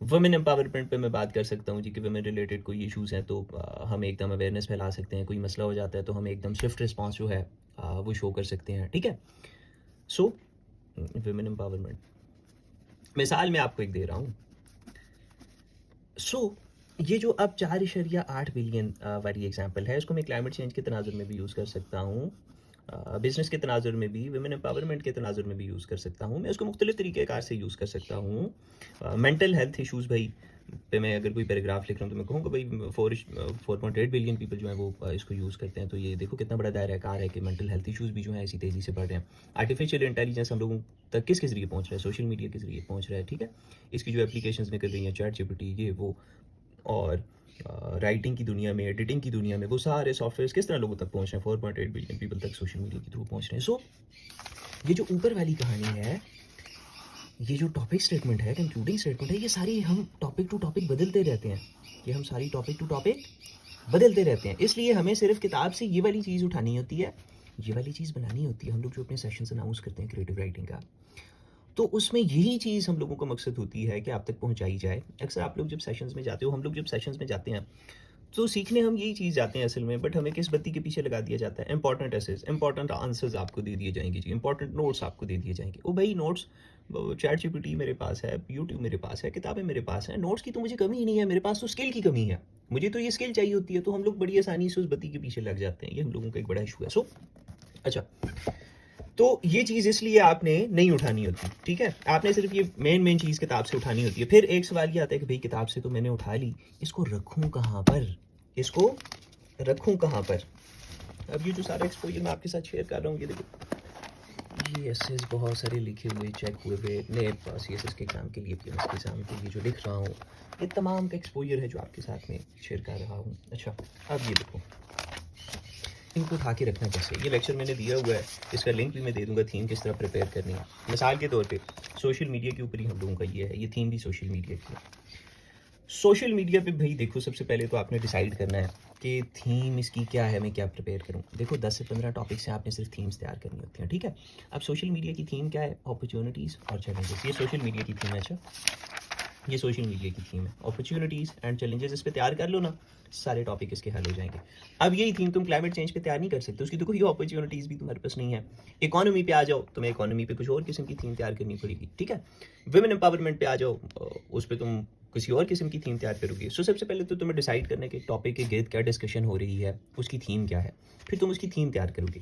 वुमेन एम्पावरमेंट पे मैं बात कर सकता हूँ जी कि वुमेन रिलेटेड कोई इश्यूज़ हैं तो हम एकदम अवेयरनेस फैला सकते हैं, कोई मसला हो जाता है तो हम एकदम स्विफ्ट रिस्पॉन्स जो है वो शो कर सकते हैं, ठीक है? सो वुमेन एम्पावरमेंट, मिसाल मैं आपको एक दे रहा हूँ। सो ये जो अब 4.8 बिलियन वाली एग्जांपल है, इसको मैं क्लाइमेट चेंज के तनाजुर में भी यूज़ कर सकता हूँ, बिज़नेस के तनाजुर में भी, वुमेन एम्पावरमेंट के तनाजुर में भी यूज़ कर सकता हूँ। मैं उसको मुख्तलिफ़ तरीक़ेकार से यूज़ कर सकता हूँ। मेंटल हेल्थ इश्यूज़ भाई पे मैं अगर कोई पैराग्राफ लिख रहा हूँ तो मैं कहूँगा भाई 4.8 बिलियन पीपल जो हैं वो इसको यूज़ करते हैं। तो ये देखो कितना बड़ा दायरा कार है कि मेंटल हेल्थ इश्यूज़ भी जो हैं इसी तेज़ी से बढ़ रहे हैं। आर्टिफिशियल इंटेलिजेंस हम लोगों तक किसके ज़रिए पहुँच रहा है? सोशल मीडिया के ज़रिए पहुँच रहा है, ठीक है? इसकी जो एप्लीकेशंस निकल रही हैं, चैट जीपीटी ये वो, और राइटिंग की दुनिया में, एडिटिंग की दुनिया में, वो सारे सॉफ्टवेयर्स किस तरह लोगों तक पहुँच रहे हैं? 4.8 बिलियन पीपल तक सोशल मीडिया के थ्रू पहुँच रहे हैं। सो ये जो ऊपर वाली कहानी है, ये जो टॉपिक स्टेटमेंट है, कंक्लूडिंग स्टेटमेंट है, ये सारी हम टॉपिक टू टॉपिक बदलते रहते हैं। ये हम सारी टॉपिक टू टॉपिक बदलते रहते हैं। इसलिए हमें सिर्फ किताब से ये वाली चीज़ उठानी होती है, ये वाली चीज़ बनानी होती है। हम लोग जो अपने सेशंस अनाउंस करते हैं क्रिएटिव राइटिंग का, तो उसमें यही चीज़ हम लोगों का मकसद होती है कि आप तक पहुँचाई जाए। अक्सर आप लोग जब सेशंस में जाते हो, हम लोग जब सेशंस में जाते हैं, तो सीखने हम यही चीज़ जाते हैं असल में, बट हमें किस बत्ती के पीछे लगा दिया जाता है? इंपॉर्टेंट एसेस, इंपॉर्टेंट आंसर्स आपको दे दिए जाएंगे जी, इंपॉर्टेंट नोट्स आपको दे दिए जाएंगे। ओ भाई नोट्स, चैट जीपीटी मेरे पास है, यूट्यूब मेरे पास है, किताबें मेरे पास हैं, नोट्स की तो मुझे कमी ही नहीं है, मेरे पास तो स्किल की कमी है, मुझे तो ये स्किल चाहिए होती है। तो हम लोग बड़ी आसानी से उस बत्ती के पीछे लग जाते हैं। ये हम लोगों का एक बड़ा इशू है। सो अच्छा, तो ये चीज़ इसलिए आपने नहीं उठानी होती, ठीक है? आपने सिर्फ ये मेन चीज़ किताब से उठानी होती है। फिर एक सवाल ये आता है कि भाई किताब से तो मैंने उठा ली, इसको रखूँ कहाँ पर? इसको रखूँ कहाँ पर? अब ये जो सारा एक्सपोज़र मैं आपके साथ शेयर कर रहा हूँ, ये देखो, ये एसेस बहुत सारे लिखे हुए, चेक हुए हुए, नेट सीएसएस के एग्ज़ाम के लिए, पीएमएस के एग्ज़ाम के लिए जो लिख रहा हूँ, ये तमाम का एक्सपोज़र है जो आपके साथ में शेयर कर रहा हूँ। अच्छा, अब ये देखो, इनको उठा के रखना कैसे? ये लेक्चर मैंने दिया हुआ है, इसका लिंक भी मैं दे दूँगा, थीम किस तरह प्रिपेयर करनी है। मिसाल के तौर पे सोशल मीडिया के ऊपर ही हम लोगों का ये है, ये थीम भी सोशल मीडिया की है। सोशल मीडिया पे भई देखो, सबसे पहले तो आपने डिसाइड करना है कि थीम इसकी क्या है, मैं क्या प्रिपेयर करूँ। देखो 10 से 15 टॉपिक से आपने सिर्फ थीम्स तैयार करनी होती हैं, ठीक है? अब सोशल मीडिया की थीम क्या है? अपॉर्च्युनिटीज़ और चैलेंजेस। ये सोशल मीडिया की थीम है। अच्छा, ये सोशल मीडिया की थीम है, अपॉर्चुनिटीज़ एंड चैलेंजेस। इस पे तैयार कर लो ना, सारे टॉपिक इसके हल हो जाएंगे। अब यही थीम तुम क्लाइमेट चेंज पे तैयार नहीं कर सकते, उसकी देखो ये अपॉर्चुनिटीज़ भी तुम्हारे पास नहीं है। इकोनॉमी पे आ जाओ, तुम्हें इकोनॉमी पे कुछ और किस्म की थीम तैयार करनी पड़ेगी, ठीक है? वुमेन एम्पावरमेंट पे आ जाओ, उस पर तुम किसी और किस्म की थीम तैयार करोगे। सो सबसे पहले तो तुम्हें डिसाइड करना है कि टॉपिक के गिर्द क्या डिस्कशन हो रही है, उसकी थीम क्या है, फिर तुम उसकी थीम तैयार करोगे।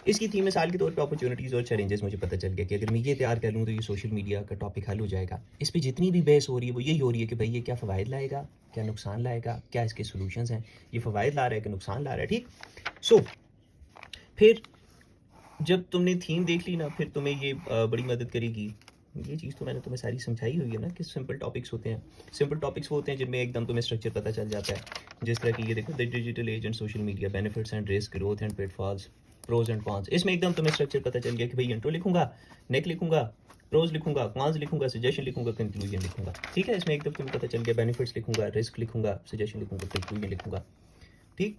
इसकी थीम मिसाल के तौर पे अपॉर्चुनिटीज़ और चैलेंजेस, मुझे पता चल गया कि अगर मैं ये तैयार कर लूँ तो ये सोशल मीडिया का टॉपिक हल हो जाएगा। इस पे जितनी भी बहस हो रही है वो यही हो रही है कि भाई ये क्या फ़वाइद लाएगा, क्या नुकसान लाएगा, क्या इसके सॉल्यूशंस हैं, ये फ़वाइद ला रहा है कि नुकसान ला रहा है, ठीक? सो फिर जब तुमने थीम देख ली ना, फिर तुम्हें ये बड़ी मदद करेगी। ये चीज़ तो मैंने तुम्हें सारी समझाई हुई है ना कि सिंपल टॉपिक्स होते हैं। सिंपल टॉपिक्स वो होते हैं जिनमें एकदम तुम्हें स्ट्रक्चर पता चल जाता है। जिस तरह की ये देखो, the digital age and social media, benefits and risk, growth and pitfalls, pros and cons. इसमें एकदम तुम्हें स्ट्रक्चर पता चल गया कि भाई इंट्रो लिखूंगा, नेक लिखूंगा, प्रोज लिखूंगा, कॉन्स लिखूंगा, सजेशन लिखूंगा, कंक्लूजन लिखूंगा, ठीक है? इसमें एकदम तुम्हें पता चल गया, बेनिफिट्स लिखूंगा, रिस्क लिखूंगा, सजेशन लिखूंगा, कंक्लूजन लिखूंगा, ठीक?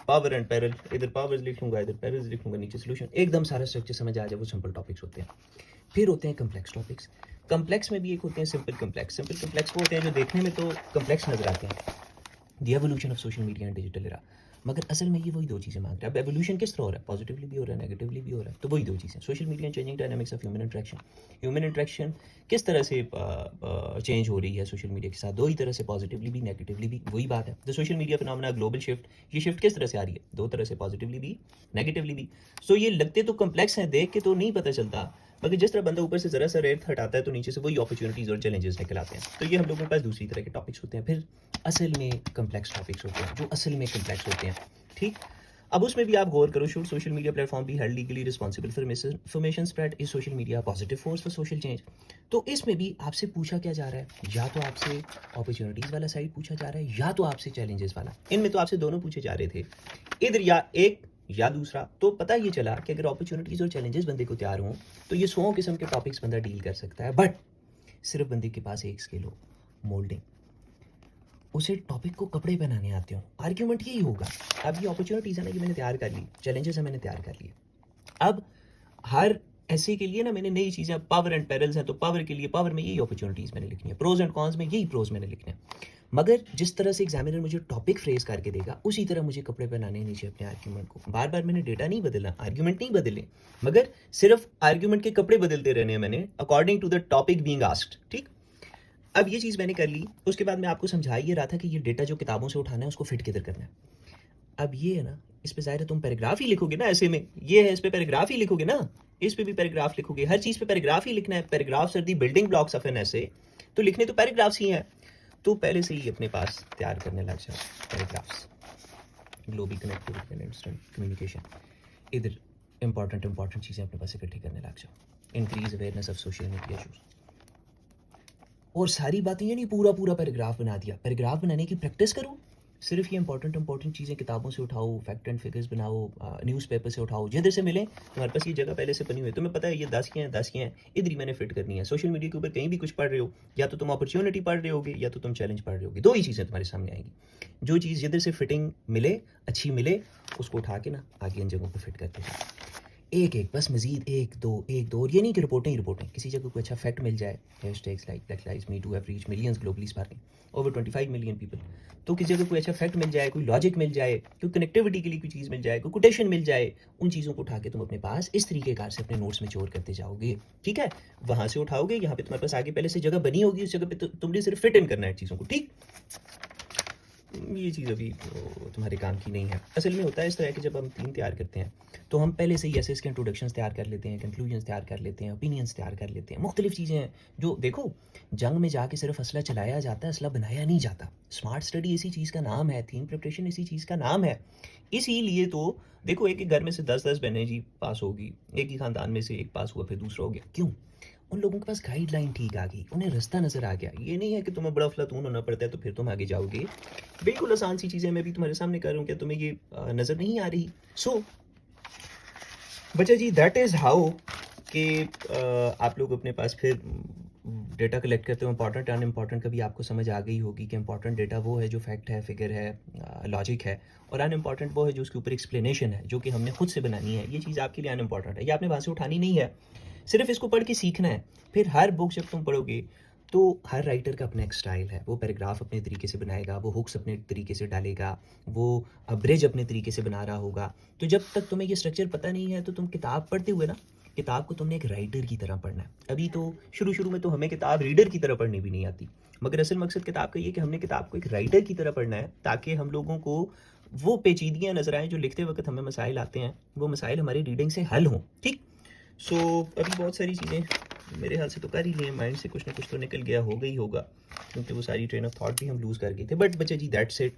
पावर एंड पैरल, इधर पावर्स लिखूंगा, इधर पैरल्स लिखूंगा, नीचे सोल्यूशन, एकदम सारा स्ट्रक्चर समझ आ जाए। वो सिंपल टॉपिक्स होते हैं। फिर होते हैं कम्प्लेक्स टॉपिक्स। कम्प्लेक्स में भी एक होते हैं सिंपल कम्प्लेक्स। सिंपल कम्प्लेक्स वो होते हैं जो देखने में तो कम्प्लेक्स नजर आते हैं, the evolution of social media and digital era, मगर असल में ये वही दो चीज़ें मांग रहा है। अब एवोल्यूशन किस तरह हो रहा है? पॉजिटिवली भी हो रहा है, नेगेटिवली भी हो रहा है। तो वही दो चीज़ें, social media and changing dynamics of human interaction. Human interaction किस तरह से चेंज हो रही है सोशल मीडिया के साथ, दो ही तरह से, पॉजिटिवली भी नेगेटिवली भी। वही बात है, the social media phenomena, global shift, ये शिफ्ट किस तरह से आ रही है? दो तरह से, पॉजिटिवली भी, नेगेटिवली भी। सो ये लगते तो कम्प्लेक्स हैं, देख के तो नहीं पता चलता, मगर जिस तरह बंदा ऊपर से ज़रा सा रेत हटाता है तो नीचे से वही अपॉर्चुनिटीज़ और चैलेंजेस निकल आते हैं। तो ये हम लोगों के पास दूसरी तरह के टॉपिक्स होते हैं। फिर असल में कम्प्लेक्स टॉपिक्स होते हैं जो असल में कम्प्लेक्स होते हैं, ठीक? अब उसमें भी आप गौर करो, शुड सोशल मीडिया प्लेटफॉर्म भी held legally responsible for misinformation spread, is social media positive force for social change? तो इसमें भी आपसे पूछा क्या जा रहा है? या तो आपसे अपॉर्चुनिटीज़ वाला साइड पूछा जा रहा है, या तो आपसे चैलेंजेस वाला। इनमें तो आपसे दोनों पूछे जा रहे थे, इधर या एक या दूसरा। तो पता ये चला कि अगर अपॉर्चुनिटीज़ और चैलेंजेस बंदे को तैयार हों तो ये 100 किस्म के टॉपिक्स बंदा डील कर सकता है। बट सिर्फ बंदे के पास एक स्किल हो, मोल्डिंग, उसे टॉपिक को कपड़े पहनाने आते हो। आर्ग्यूमेंट यही होगा। अब ये अपॉर्चुनिटीज़ है ना, ये मैंने तैयार कर ली, चैलेंजेस है मैंने तैयार कर लिए। अब हर ऐसे के लिए ना मैंने नई चीज़ें, पावर एंड पेरिल्स हैं तो पावर के लिए पावर में यही अपॉर्चुनिटीज़ मैंने लिखनी है, प्रोज एंड कॉन्स में यही प्रोज मैंने लिखने हैं। मगर जिस तरह से एग्जामिनर मुझे टॉपिक फ्रेज करके देगा उसी तरह मुझे कपड़े पहनाने नीचे अपने आर्ग्यूमेंट को। बार बार मैंने डेटा नहीं बदलना, आर्ग्यूमेंट नहीं बदले, मगर सिर्फ आर्ग्यूमेंट के कपड़े बदलते रहने हैं मैंने according to the topic being asked. ठीक, अब ये चीज़ मैंने कर ली। उसके बाद मैं आपको समझा ये रहा था कि ये डेटा जो किताबों से उठाना है उसको फिट किधर करना है। अब ये है ना, इस पे ज़ाहिर है तुम पैराग्राफ ही लिखोगे ना, ऐसे में ये है, इस पे पैराग्राफ ही लिखोगे ना, इस पे भी पैराग्राफ लिखोगे, हर चीज़ पे पैराग्राफ ही लिखना है। Paragraphs are the building blocks of an essay, तो लिखने तो पैराग्राफ्स ही हैं। तो पहले से ही अपने पास तैयार करने लग जाओ paragraphs. Global connectivity and instant communication, इधर इंपॉर्टेंट चीज़ें अपने पास इकट्ठी करने लग जाओ। Increase awareness of social media issues, और सारी बातें ये नहीं पूरा पूरा पैराग्राफ बना दिया। पैराग्राफ बनाने की प्रैक्टिस करो, सिर्फ ये इंपॉर्टेंट चीज़ें किताबों से उठाओ, फैक्ट एंड फिगर्स बनाओ, न्यूज़पेपर से उठाओ, जिधर से मिले। तुम्हारे पास ये जगह पहले से बनी हुई है, तुम्हें पता है ये 10 के हैं, 10 के हैं, इधर ही मैंने फिट करनी है। सोशल मीडिया के ऊपर कहीं भी कुछ पढ़ रहे हो, या तो तुम अपॉर्चुनिटी पढ़ रहे होगे या तो तुम चैलेंज पढ़ रहे होगे, दो ही चीज़ें तुम्हारे सामने आएंगी। जो चीज़ जिधर से फिटिंग मिले, अच्छी मिले, उसको उठा के ना आगे इन जगहों पर फिट करते जाओ। एक एक बस, मजीद एक दो, और ये नहीं कि रिपोर्टें किसी जगह कोई अच्छा फैक्ट मिल जाए, hashtags like black lives me too have reached millions globally sparking over 25 million people. तो किसी जगह कोई अच्छा फैक्ट मिल जाए, कोई लॉजिक मिल जाए, कोई कनेक्टिविटी के लिए कोई चीज़ मिल जाए, कोई कोटेशन मिल जाए, उन चीज़ों को उठा के तुम अपने पास इस तरीके कार से अपने नोट्स में चोर करते जाओगे। ठीक है, वहाँ से उठाओगे, यहाँ पे तुम्हारे पास आगे पहले से जगह बनी होगी, उस जगह पे तुमने सिर्फ फिट इन करना है चीज़ों को। ठीक, ये चीज़ अभी तो तुम्हारे काम की नहीं है। असल में होता है इस तरह कि जब हम टीम तैयार करते हैं तो हम पहले से ही ऐसे इसके इंट्रोडक्शंस तैयार कर लेते हैं, कंक्लूजन्स तैयार कर लेते हैं, ओपिनियंस तैयार कर लेते हैं, मुख्तलिफ चीज़ें हैं जो, देखो, जंग में जाके सिर्फ असला चलाया जाता है, असला बनाया नहीं जाता। स्मार्ट स्टडी इसी चीज़ का नाम है, थीम प्रिपरेशन इसी चीज़ का नाम है। इसीलिए तो देखो, एक ही घर में से 10-10 बहनें जी पास होगी, एक ही ख़ानदान में से एक पास हुआ फिर दूसरा हो गया, क्यों? उन लोगों के पास गाइडलाइन ठीक आ गई, उन्हें रास्ता नज़र आ गया। ये नहीं है कि तुम्हें बड़ा अफलातून होना पड़ता है तो फिर तुम आगे जाओगे। बिल्कुल आसान सी चीज़ें मैं भी तुम्हारे सामने कर रहा हूँ, क्या तुम्हें ये नज़र नहीं आ रही? सो बच्चा जी, दैट इज़ हाउ कि आप लोग अपने पास फिर डेटा कलेक्ट करते हो। इंपॉर्टेंट अनइम्पॉर्टेंट कभी आपको समझ आ गई होगी कि इंपॉर्टेंट डेटा वो है जो फैक्ट है, फिगर है, लॉजिक है, और अनइम्पॉर्टेंट वो है जो उसके ऊपर एक्सप्लेनेशन है, जो कि हमने खुद से बनानी है। ये चीज़ आपके लिए अनइम्पॉर्टेंट है, ये आपने वहाँ से उठानी नहीं है, सिर्फ इसको पढ़ के सीखना है। फिर हर बुक जब तुम पढ़ोगे तो हर राइटर का अपना एक स्टाइल है, वो पैराग्राफ अपने तरीके से बनाएगा, वो हुक्स अपने तरीके से डालेगा, वो ब्रिज अपने तरीके से बना रहा होगा। तो जब तक तुम्हें ये स्ट्रक्चर पता नहीं है तो तुम किताब पढ़ते हुए ना, किताब को तुमने एक राइटर की तरह पढ़ना है। अभी तो शुरू में तो हमें किताब रीडर की तरह पढ़नी भी नहीं आती, मगर असल मकसद किताब का ये कि हमने किताब को एक राइटर की तरह पढ़ना है, ताकि हम लोगों को वो पेचीदगियाँ नजर आएँ जो लिखते वक्त हमें मसाइल आते हैं, वो मसाइल हमारी रीडिंग से हल हों। ठीक, सो अभी बहुत सारी चीज़ें मेरे ख्याल से तो कर ही लिए, माइंड से कुछ ना कुछ तो निकल गया होगा ही होगा, क्योंकि वो सारी ट्रेन ऑफ थॉट भी हम लूज़ कर गए थे। बट बच्चे जी, दैट्स इट।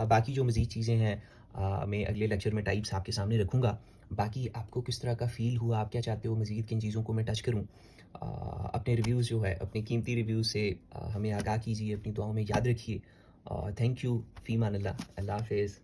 बाकी जो मज़ीद चीज़ें हैं मैं अगले लेक्चर में टाइप्स आपके सामने रखूँगा। बाकी आपको किस तरह का फ़ील हुआ, आप क्या चाहते हो मज़ीद किन चीज़ों को मैं टच करूँ? अपने रिव्यूज़ जो है, अपने कीमती रिव्यूज़ से हमें आगाह कीजिए, अपनी दुआओं में याद रखिए। थैंक यू, फ़ी मान अल्लाह, अल्लाह हाफ़िज़।